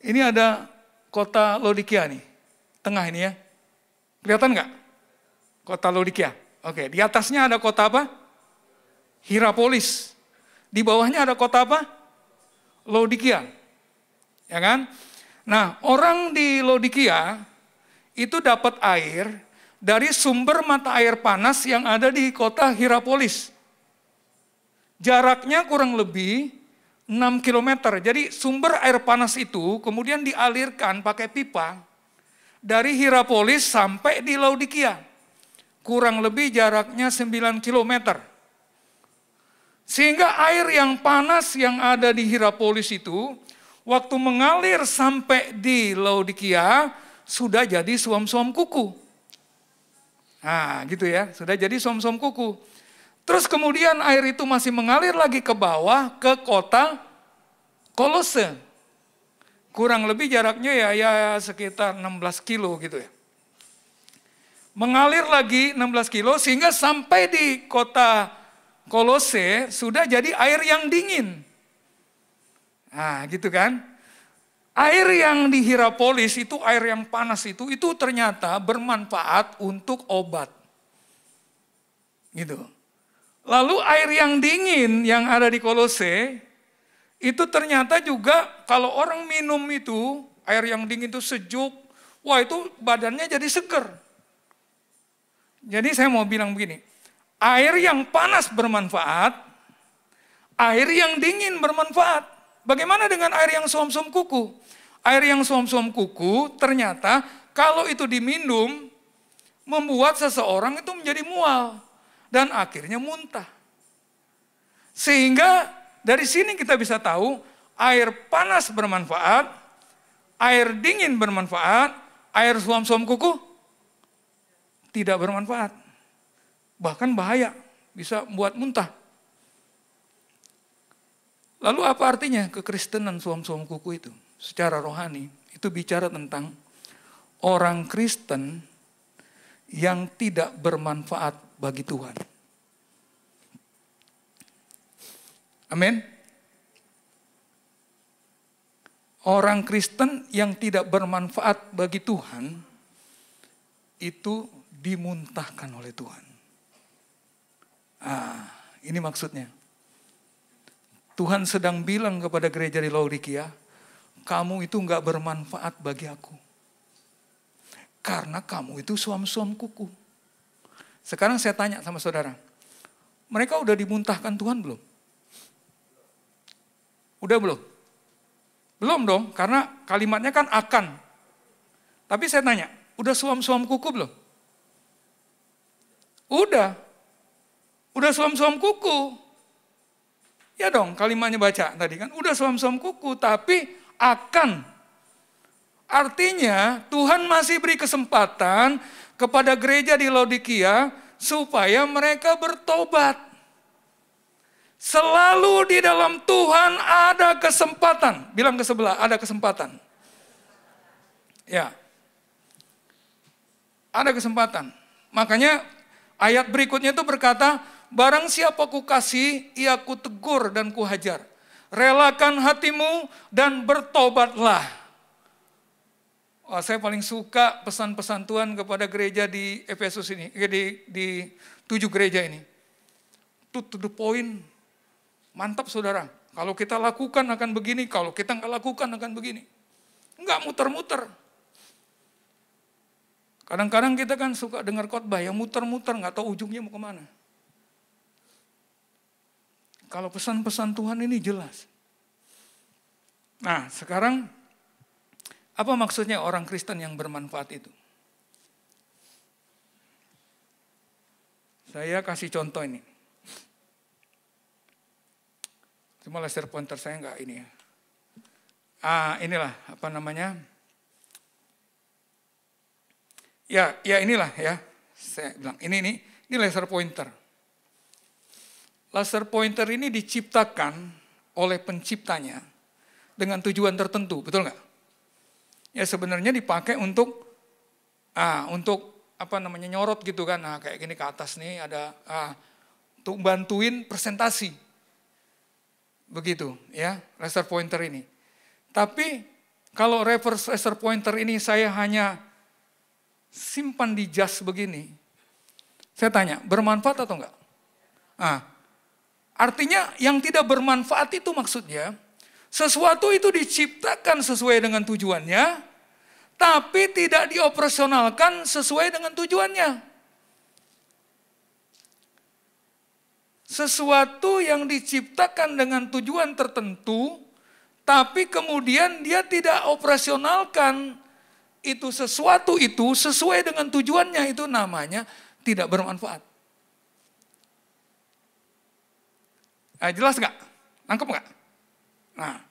G: Ini ada kota Laodikia nih, tengah ini ya. Kelihatan nggak? Kota Laodikia. Oke, di atasnya ada kota apa? Hierapolis. Di bawahnya ada kota apa? Laodikia. Ya kan? Nah, orang di Laodikia itu dapat air dari sumber mata air panas yang ada di kota Hierapolis. Jaraknya kurang lebih 6 km. Jadi sumber air panas itu kemudian dialirkan pakai pipa dari Hierapolis sampai di Laodikia. Kurang lebih jaraknya 9 km. Sehingga air yang panas yang ada di Hierapolis itu, waktu mengalir sampai di Laodikia, sudah jadi suam-suam kuku. Nah gitu ya, sudah jadi suam-suam kuku. Terus kemudian air itu masih mengalir lagi ke bawah, ke kota Kolose. Kurang lebih jaraknya ya sekitar 16 kilo gitu ya. Mengalir lagi 16 kilo sehingga sampai di kota Kolose sudah jadi air yang dingin. Nah gitu kan. Air yang di Hierapolis itu, air yang panas itu ternyata bermanfaat untuk obat. Gitu. Lalu air yang dingin yang ada di Kolose, itu ternyata juga kalau orang minum itu, air yang dingin itu sejuk, wah itu badannya jadi seger. Jadi saya mau bilang begini, air yang panas bermanfaat, air yang dingin bermanfaat. Bagaimana dengan air yang suam-suam kuku? Air yang suam-suam kuku ternyata kalau itu diminum, membuat seseorang itu menjadi mual. Dan akhirnya muntah. Sehingga dari sini kita bisa tahu air panas bermanfaat, air dingin bermanfaat, air suam-suam kuku tidak bermanfaat. Bahkan bahaya, bisa membuat muntah. Lalu apa artinya kekristenan suam-suam kuku itu? Secara rohani, itu bicara tentang orang Kristen yang tidak bermanfaat bagi Tuhan. Amin. Orang Kristen yang tidak bermanfaat bagi Tuhan itu dimuntahkan oleh Tuhan. Ini maksudnya. Tuhan sedang bilang kepada gereja di Laodikia, kamu itu enggak bermanfaat bagi aku. Karena kamu itu suam-suam kuku. Sekarang saya tanya sama saudara, mereka udah dimuntahkan Tuhan belum? Udah belum? Belum dong, karena kalimatnya kan akan. Tapi saya tanya, udah suam-suam kuku belum? Udah suam-suam kuku. Ya dong, kalimatnya baca tadi kan, udah suam-suam kuku, tapi akan. Artinya Tuhan masih beri kesempatan kepada gereja di Laodikia supaya mereka bertobat. Selalu di dalam Tuhan ada kesempatan. Bilang ke sebelah, ada kesempatan. Ya. Ada kesempatan. Makanya ayat berikutnya itu berkata, barang siapa ku kasih, ia ku tegur dan ku hajar. Relakan hatimu dan bertobatlah. Wah, saya paling suka pesan-pesan Tuhan kepada gereja di Efesus ini, di 7 gereja ini. To the point. Mantap saudara. Kalau kita lakukan akan begini, kalau kita nggak lakukan akan begini. Nggak muter-muter. Kadang-kadang kita kan suka dengar khotbah yang muter-muter, nggak tahu ujungnya mau kemana. Kalau pesan-pesan Tuhan ini jelas. Nah, sekarang apa maksudnya orang Kristen yang bermanfaat itu? Saya kasih contoh ini. Cuma laser pointer saya enggak ini ya. Inilah apa namanya? Ya inilah ya. Saya bilang ini laser pointer. Laser pointer ini diciptakan oleh penciptanya dengan tujuan tertentu, betul nggak? Ya sebenarnya dipakai untuk apa namanya nyorot gitu kan. Nah, kayak gini ke atas nih ada untuk bantuin presentasi. Begitu ya, laser pointer ini. Tapi kalau reverse laser pointer ini saya hanya simpan di jas begini. Saya tanya, bermanfaat atau enggak? Artinya yang tidak bermanfaat itu maksudnya sesuatu itu diciptakan sesuai dengan tujuannya, tapi tidak dioperasionalkan sesuai dengan tujuannya. Sesuatu yang diciptakan dengan tujuan tertentu, tapi kemudian dia tidak operasionalkan itu sesuatu itu sesuai dengan tujuannya, itu namanya tidak bermanfaat. Jelas nggak? Nangkep nggak? Nah,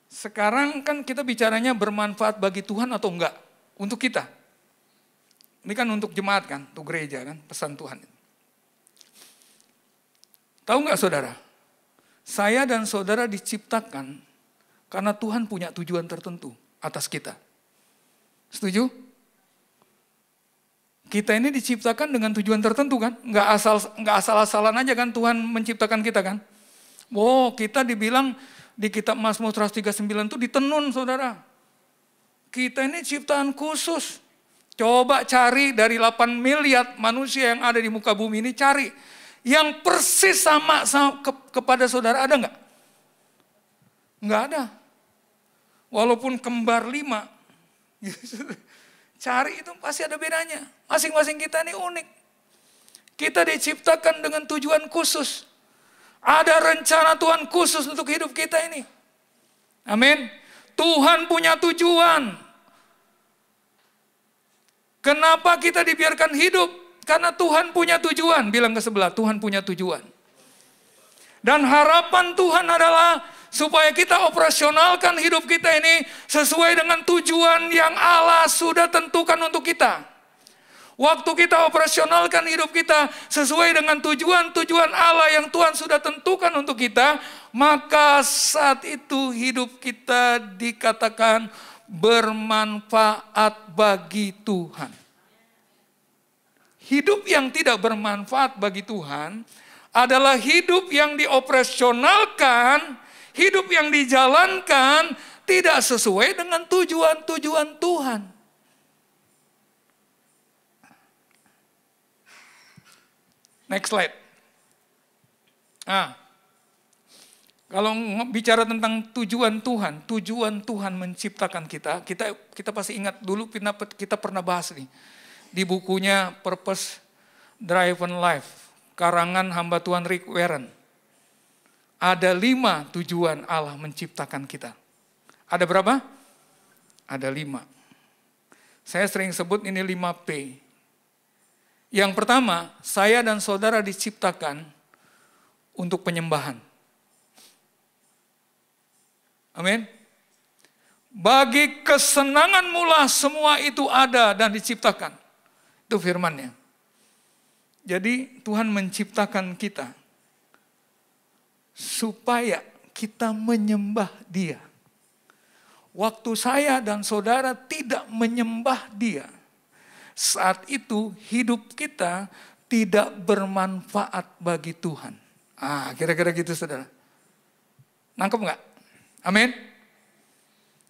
G: sekarang kan kita bicaranya bermanfaat bagi Tuhan atau enggak? Untuk kita. Ini kan untuk jemaat kan, untuk gereja kan, pesan Tuhan. Tahu nggak saudara? Saya dan saudara diciptakan karena Tuhan punya tujuan tertentu atas kita. Setuju? Kita ini diciptakan dengan tujuan tertentu kan? Nggak asal-asalan aja kan Tuhan menciptakan kita kan? Kita dibilang di kitab Mazmur 139 itu ditenun saudara. Kita ini ciptaan khusus. Coba cari dari 8 miliar manusia yang ada di muka bumi ini, cari. Yang persis sama kepada saudara ada nggak? Nggak ada. Walaupun kembar 5. Cari itu pasti ada bedanya. Masing-masing kita ini unik. Kita diciptakan dengan tujuan khusus. Ada rencana Tuhan khusus untuk hidup kita ini. Amin. Tuhan punya tujuan. Kenapa kita dibiarkan hidup? Karena Tuhan punya tujuan. Bilang ke sebelah, Tuhan punya tujuan. Dan harapan Tuhan adalah supaya kita operasionalkan hidup kita ini sesuai dengan tujuan yang Allah sudah tentukan untuk kita. Waktu kita operasionalkan hidup kita sesuai dengan tujuan-tujuan Allah yang Tuhan sudah tentukan untuk kita, maka saat itu hidup kita dikatakan bermanfaat bagi Tuhan. Hidup yang tidak bermanfaat bagi Tuhan adalah hidup yang dioperasionalkan, hidup yang dijalankan tidak sesuai dengan tujuan-tujuan Tuhan. Next slide. Kalau bicara tentang tujuan Tuhan menciptakan kita pasti ingat dulu kita pernah bahas nih. Di bukunya Purpose Driven Life, karangan hamba Tuhan Rick Warren. Ada 5 tujuan Allah menciptakan kita. Ada berapa? Ada 5. Saya sering sebut ini 5P. Yang pertama, saya dan saudara diciptakan untuk penyembahan. Amin. Bagi kesenangan mula semua itu ada dan diciptakan. Itu firman-Nya. Jadi Tuhan menciptakan kita supaya kita menyembah Dia. Waktu saya dan saudara tidak menyembah Dia, saat itu hidup kita tidak bermanfaat bagi Tuhan. Kira-kira gitu saudara. Nangkep nggak? Amin.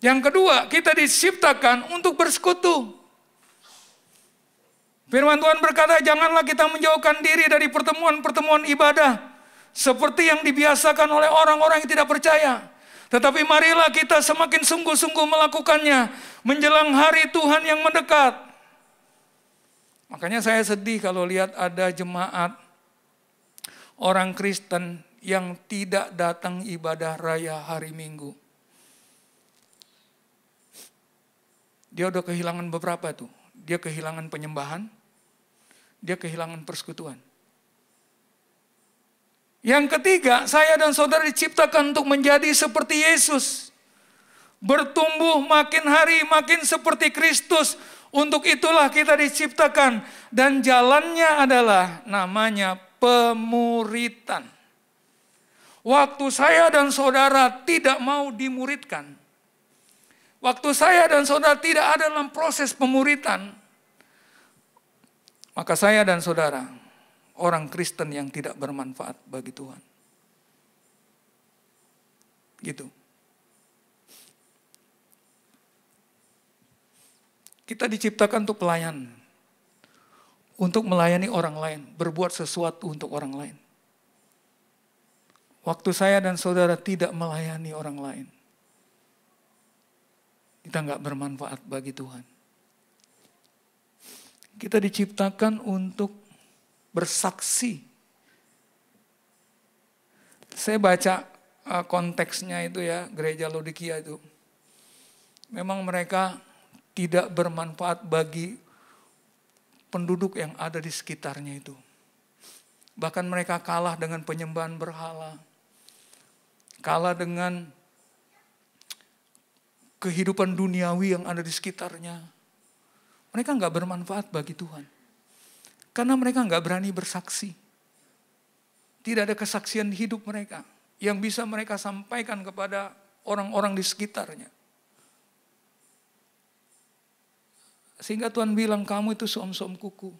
G: Yang kedua, kita diciptakan untuk bersekutu. Firman Tuhan berkata, janganlah kita menjauhkan diri dari pertemuan-pertemuan ibadah. seperti yang dibiasakan oleh orang-orang yang tidak percaya. Tetapi marilah kita semakin sungguh-sungguh melakukannya menjelang hari Tuhan yang mendekat. Makanya saya sedih kalau lihat ada jemaat orang Kristen yang tidak datang ibadah raya hari Minggu. Dia udah kehilangan beberapa tuh. Dia kehilangan penyembahan, dia kehilangan persekutuan. Yang ketiga, saya dan saudara diciptakan untuk menjadi seperti Yesus. Bertumbuh makin hari makin seperti Kristus. Untuk itulah kita diciptakan. Dan jalannya adalah namanya pemuritan. Waktu saya dan saudara tidak mau dimuridkan. Waktu saya dan saudara tidak ada dalam proses pemuritan. Maka saya dan saudara orang Kristen yang tidak bermanfaat bagi Tuhan. Gitu. Kita diciptakan untuk pelayan. Untuk melayani orang lain. Berbuat sesuatu untuk orang lain. Waktu saya dan saudara tidak melayani orang lain. Kita nggak bermanfaat bagi Tuhan. Kita diciptakan untuk bersaksi. Saya baca konteksnya itu ya, gereja Laodikia itu. Memang mereka tidak bermanfaat bagi penduduk yang ada di sekitarnya itu. Bahkan mereka kalah dengan penyembahan berhala. Kalah dengan kehidupan duniawi yang ada di sekitarnya. Mereka nggak bermanfaat bagi Tuhan. Karena mereka nggak berani bersaksi. Tidak ada kesaksian hidup mereka yang bisa mereka sampaikan kepada orang-orang di sekitarnya. Sehingga Tuhan bilang, kamu itu suam-suam kuku.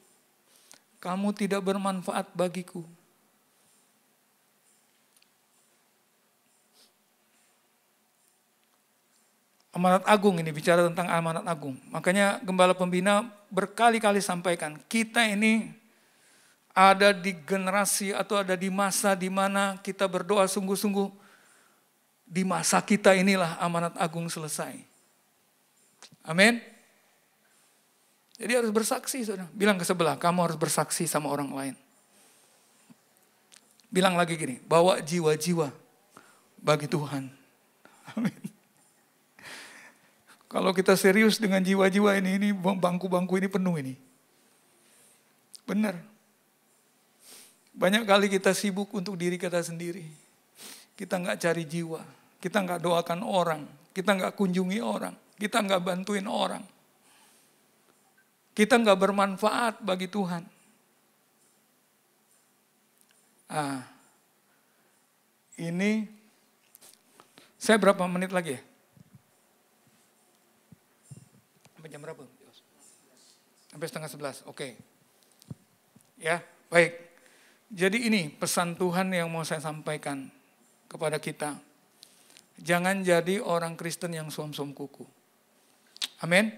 G: Kamu tidak bermanfaat bagiku. Amanat agung ini bicara tentang amanat agung. Makanya Gembala Pembina berkali-kali sampaikan, kita ini ada di generasi atau ada di masa di mana kita berdoa sungguh-sungguh. Di masa kita inilah amanat agung selesai. Amin. Jadi harus bersaksi, saudara. Bilang ke sebelah, kamu harus bersaksi sama orang lain. Bilang lagi gini, bawa jiwa-jiwa bagi Tuhan. Amin. Kalau kita serius dengan jiwa-jiwa ini bangku-bangku ini penuh ini. Benar. Banyak kali kita sibuk untuk diri kita sendiri. Kita nggak cari jiwa. Kita nggak doakan orang. Kita nggak kunjungi orang. Kita nggak bantuin orang. Kita nggak bermanfaat bagi Tuhan. Ini saya berapa menit lagi ya? Sampai jam berapa? Sampai 10:30. Oke. Ya, baik. Jadi ini pesan Tuhan yang mau saya sampaikan kepada kita. Jangan jadi orang Kristen yang suam-suam kuku. Amin.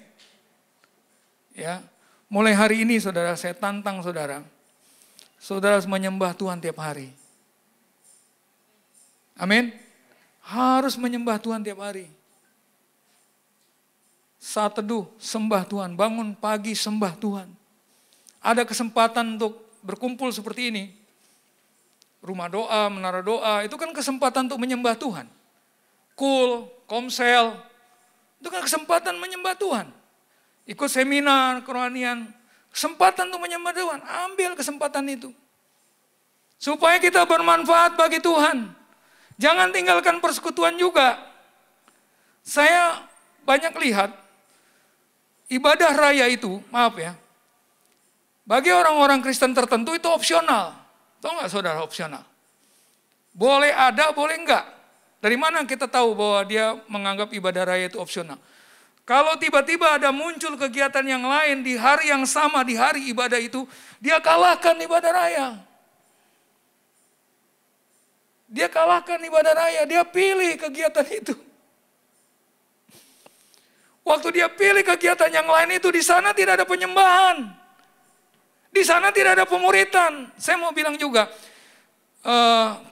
G: Ya, mulai hari ini saudara, saya tantang saudara. Saudara harus menyembah Tuhan tiap hari. Amin. Harus menyembah Tuhan tiap hari. Saat teduh, sembah Tuhan. Bangun pagi, sembah Tuhan. Ada kesempatan untuk berkumpul seperti ini. Rumah doa, menara doa, itu kan kesempatan untuk menyembah Tuhan. Komsel, itu kan kesempatan menyembah Tuhan. Ikut seminar, kerohanian, kesempatan untuk menyembah Tuhan. Ambil kesempatan itu. Supaya kita bermanfaat bagi Tuhan. Jangan tinggalkan persekutuan juga. Saya banyak lihat, ibadah raya itu, maaf ya, bagi orang-orang Kristen tertentu itu opsional. Tahu nggak saudara opsional? Boleh ada, boleh enggak. Dari mana kita tahu bahwa dia menganggap ibadah raya itu opsional? Kalau tiba-tiba ada muncul kegiatan yang lain di hari yang sama, di hari ibadah itu, dia kalahkan ibadah raya. Dia kalahkan ibadah raya, dia pilih kegiatan itu. Waktu dia pilih kegiatan yang lain itu, di sana tidak ada penyembahan. Di sana tidak ada pemuritan. Saya mau bilang juga,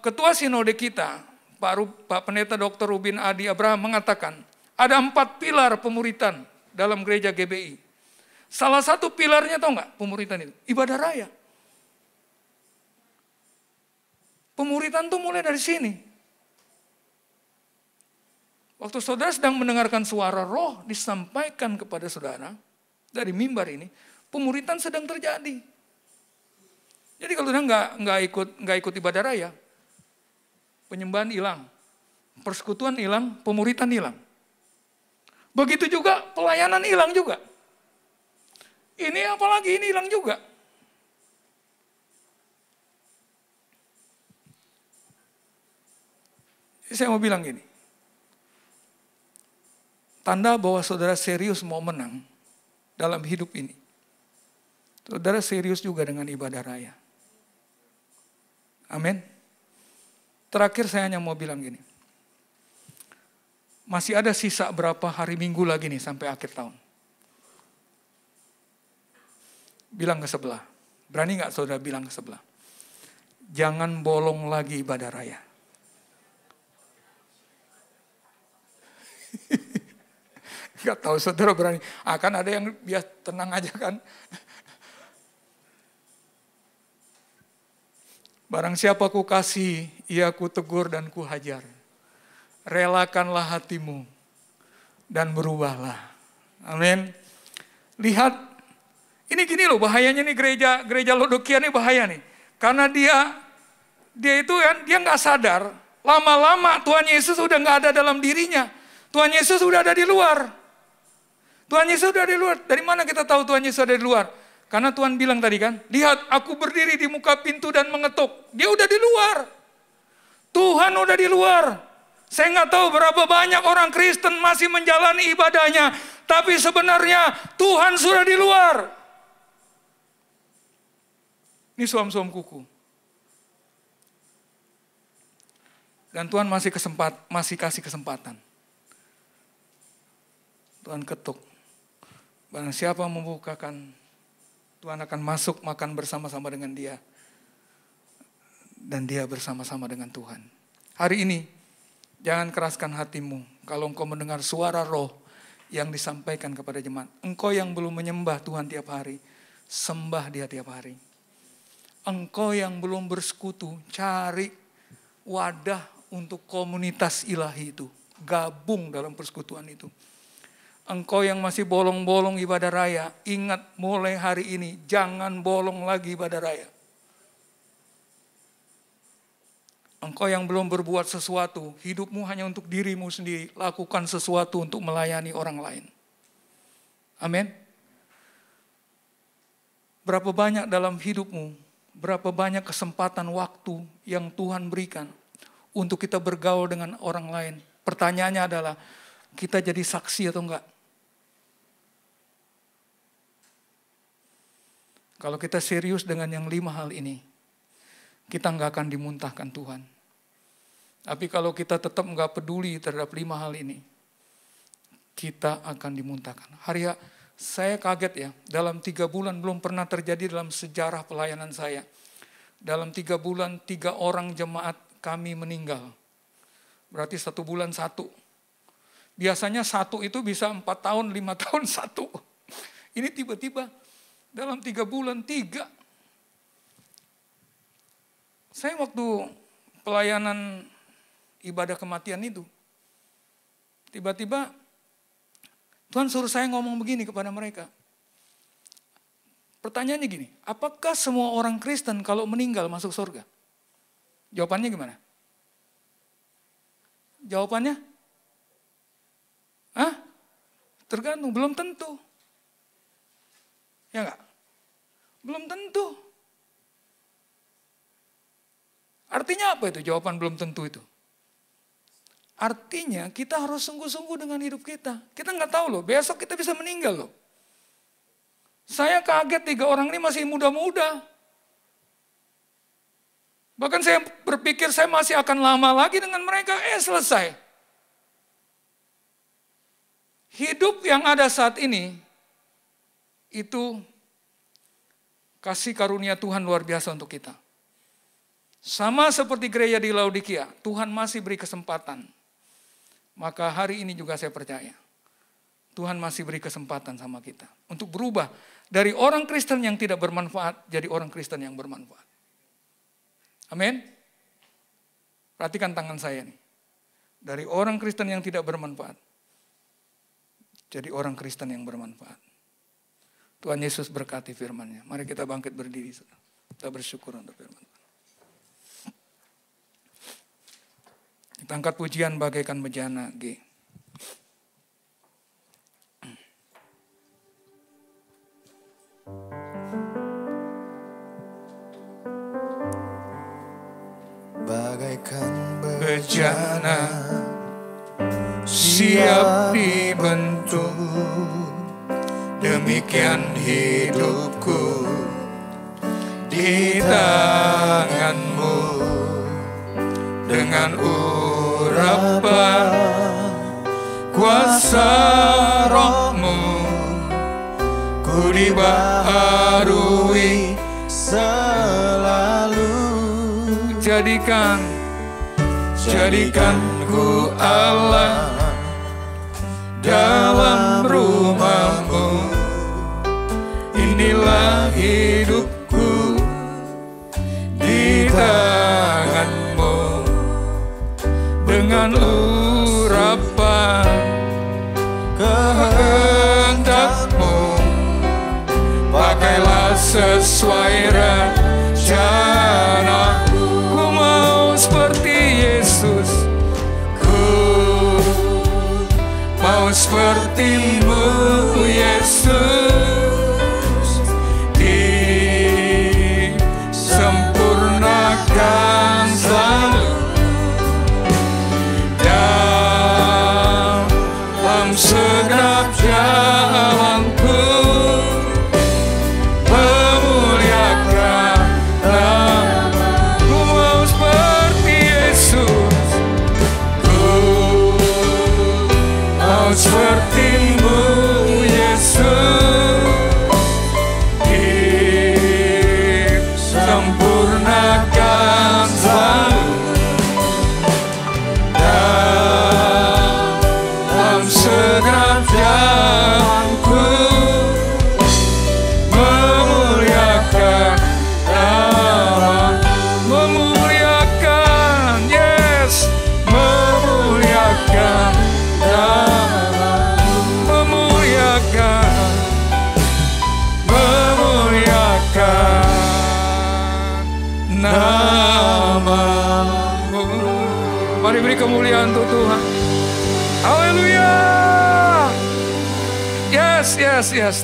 G: Ketua Sinode kita, Pak Pendeta Dr. Rubin Adi Abraham mengatakan, ada 4 pilar pemuritan dalam gereja GBI. Salah satu pilarnya tahu nggak pemuritan itu? Ibadah raya. Pemuritan itu mulai dari sini. Waktu saudara sedang mendengarkan suara roh disampaikan kepada saudara dari mimbar ini, pemuritan sedang terjadi. Jadi kalau saudara nggak ikut ibadah raya, penyembahan hilang, persekutuan hilang, pemuritan hilang. Begitu juga pelayanan hilang juga. Ini apalagi ini hilang juga. Saya mau bilang gini, tanda bahwa saudara serius mau menang dalam hidup ini, saudara serius juga dengan ibadah raya. Amin. Terakhir saya hanya mau bilang gini, masih ada sisa berapa hari minggu lagi nih sampai akhir tahun. Bilang ke sebelah, berani gak saudara bilang ke sebelah, jangan bolong lagi ibadah raya. Gak tahu saudara berani. Akan ada yang biasa tenang aja kan. Barang siapa ku kasih, ia ku tegur dan ku hajar. Relakanlah hatimu dan berubahlah. Amin. Lihat, ini gini loh bahayanya nih gereja Laodikia nih bahaya nih. Karena dia itu kan dia nggak sadar. Lama-lama Tuhan Yesus udah nggak ada dalam dirinya. Tuhan Yesus sudah ada di luar. Tuhan Yesus sudah ada di luar. Dari mana kita tahu Tuhan Yesus ada di luar? Karena Tuhan bilang tadi kan, lihat aku berdiri di muka pintu dan mengetuk. Dia udah di luar. Tuhan udah di luar. Saya nggak tahu berapa banyak orang Kristen masih menjalani ibadahnya. Tapi sebenarnya Tuhan sudah di luar. Ini suam-suam kuku. Dan Tuhan masih kasih kesempatan. Tuhan ketuk. Barang siapa membukakan, Tuhan akan masuk makan bersama-sama dengan dia. Dan dia bersama-sama dengan Tuhan. Hari ini, jangan keraskan hatimu. Kalau engkau mendengar suara roh yang disampaikan kepada jemaat. Engkau yang belum menyembah Tuhan tiap hari, sembah dia tiap hari. Engkau yang belum bersekutu, cari wadah untuk komunitas ilahi itu. Gabung dalam persekutuan itu. Engkau yang masih bolong-bolong ibadah raya, ingat mulai hari ini, jangan bolong lagi ibadah raya. Engkau yang belum berbuat sesuatu, hidupmu hanya untuk dirimu sendiri, lakukan sesuatu untuk melayani orang lain. Amin. Berapa banyak dalam hidupmu, berapa banyak kesempatan waktu yang Tuhan berikan untuk kita bergaul dengan orang lain. Pertanyaannya adalah, kita jadi saksi atau enggak? Kalau kita serius dengan yang 5 hal ini, kita nggak akan dimuntahkan Tuhan. Tapi kalau kita tetap nggak peduli terhadap 5 hal ini, kita akan dimuntahkan. Saya kaget ya, dalam 3 bulan belum pernah terjadi dalam sejarah pelayanan saya. Dalam 3 bulan 3 orang jemaat kami meninggal. Berarti 1 bulan 1. Biasanya 1 itu bisa 4 tahun, 5 tahun 1. Ini tiba-tiba dalam 3 bulan 3. Saya waktu pelayanan ibadah kematian itu, tiba-tiba Tuhan suruh saya ngomong begini kepada mereka. Pertanyaannya gini, apakah semua orang Kristen kalau meninggal masuk surga? Jawabannya gimana? Jawabannya? Tergantung, belum tentu. Ya enggak? Belum tentu. Artinya apa itu jawaban belum tentu itu? Artinya kita harus sungguh-sungguh dengan hidup kita. Kita nggak tahu loh, besok kita bisa meninggal loh. Saya kaget 3 orang ini masih muda-muda. Bahkan saya berpikir saya masih akan lama lagi dengan mereka. Selesai. Hidup yang ada saat ini, itu kasih karunia Tuhan luar biasa untuk kita. Sama seperti gereja di Laodikia, Tuhan masih beri kesempatan. Maka hari ini juga saya percaya, Tuhan masih beri kesempatan sama kita untuk berubah dari orang Kristen yang tidak bermanfaat jadi orang Kristen yang bermanfaat. Amin. Perhatikan tangan saya nih. Dari orang Kristen yang tidak bermanfaat jadi orang Kristen yang bermanfaat. Tuhan Yesus berkati firman-Nya. Mari kita bangkit berdiri. Kita bersyukur untuk firman. Kita angkat pujian bagaikan bejana G.
A: Bagaikan
G: Bejana siap dibentuk, demikian hidupku di tangan-Mu. Dengan urapan kuasa Roh-Mu, ku dibaharui
A: selalu.
G: Jadikanku Allah dalam rumah-Mu. Inilah hidupku di tangan-Mu. Dengan urapan kehendak-Mu, pakailah sesuai rencana. Ku mau seperti Yesus, ku mau seperti-Mu Yesus, disempurnakan selalu dalam segenap jalanku, memuliakan nama-Mu. Ku mau seperti Yesus, ku mau seperti-Mu Yesus, disempurnakan selalu dalam segenap jalanku, memuliakan nama, memuliakan, yes, memuliakan nama, memuliakan nama-Mu. Mari beri kemuliaan untuk Tuhan. Haleluya. Yes.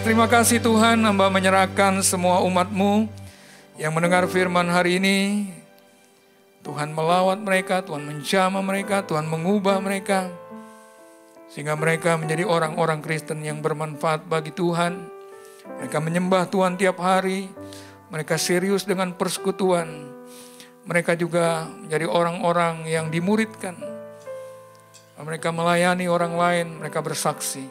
G: Terima kasih Tuhan, hamba menyerahkan semua umat-Mu yang mendengar firman hari ini. Tuhan melawat mereka, Tuhan menjamah mereka, Tuhan mengubah mereka. Sehingga mereka menjadi orang-orang Kristen yang bermanfaat bagi Tuhan. Mereka menyembah Tuhan tiap hari. Mereka serius dengan persekutuan. Mereka juga menjadi orang-orang yang dimuridkan. Mereka melayani orang lain, mereka bersaksi.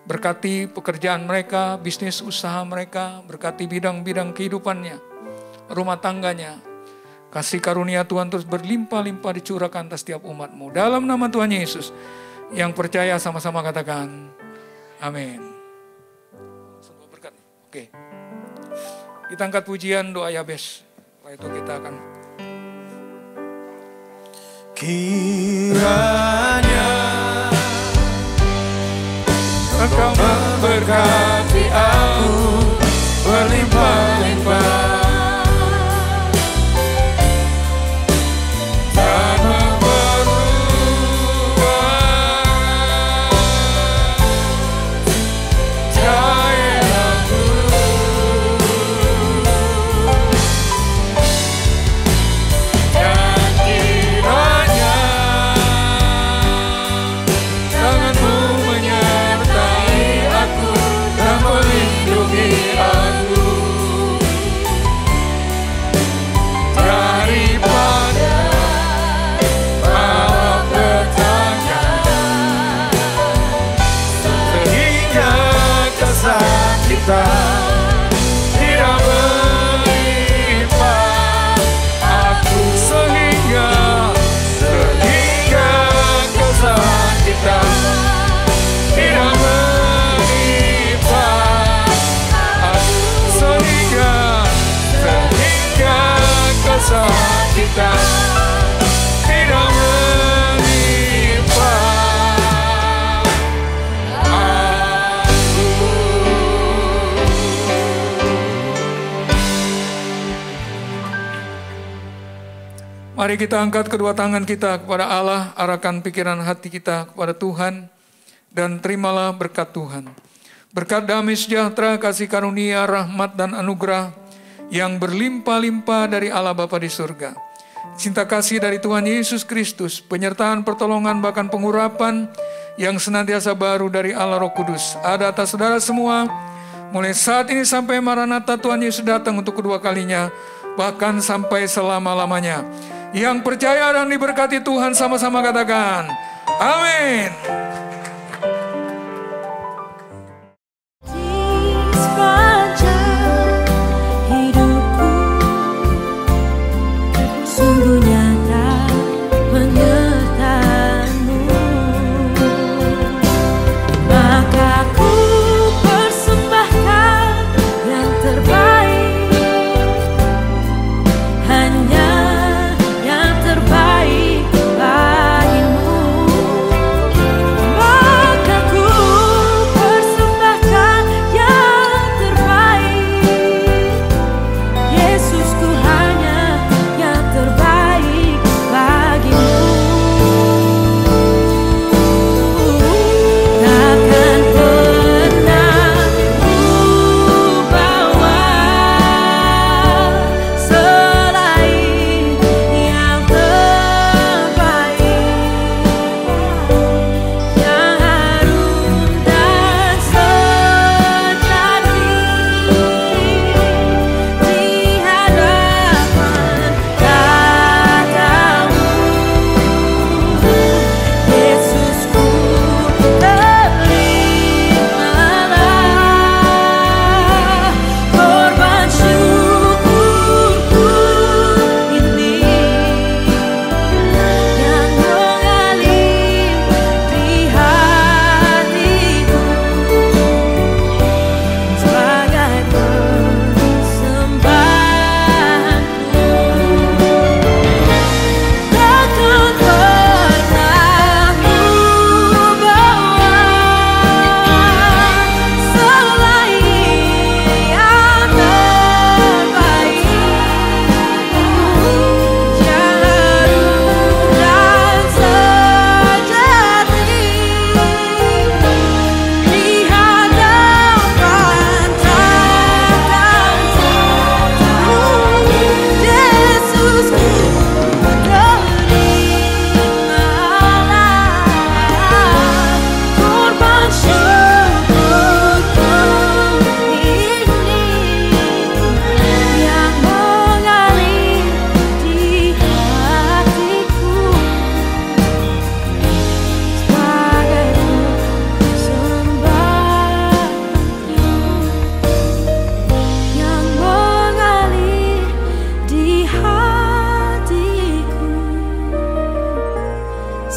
G: Berkati pekerjaan mereka, bisnis usaha mereka, berkati bidang-bidang kehidupannya, rumah tangganya. Kasih karunia Tuhan terus berlimpah-limpah dicurahkan atas setiap umat-Mu. Dalam nama Tuhan Yesus, yang percaya sama-sama katakan, amin. Berkat. Oke. Kita angkat pujian doa Yabes. Setelah itu kita akan
A: Kiranya
G: Engkau memberkati aku berlimpah-limpah dan memperluas daerahku, dan kiranya Mari kita angkat kedua tangan kita kepada Allah, arahkan pikiran hati kita kepada Tuhan, dan terimalah berkat Tuhan. Berkat damai sejahtera, kasih karunia, rahmat dan anugerah yang berlimpah-limpah dari Allah Bapa di surga. Cinta kasih dari Tuhan Yesus Kristus, penyertaan pertolongan bahkan pengurapan yang senantiasa baru dari Allah Roh Kudus ada atas saudara semua, mulai saat ini sampai Maranatha Tuhan Yesus datang untuk kedua kalinya, bahkan sampai selama-lamanya. Yang percaya dan diberkati Tuhan sama-sama katakan, amin.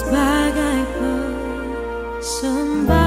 B: sebagai persembah.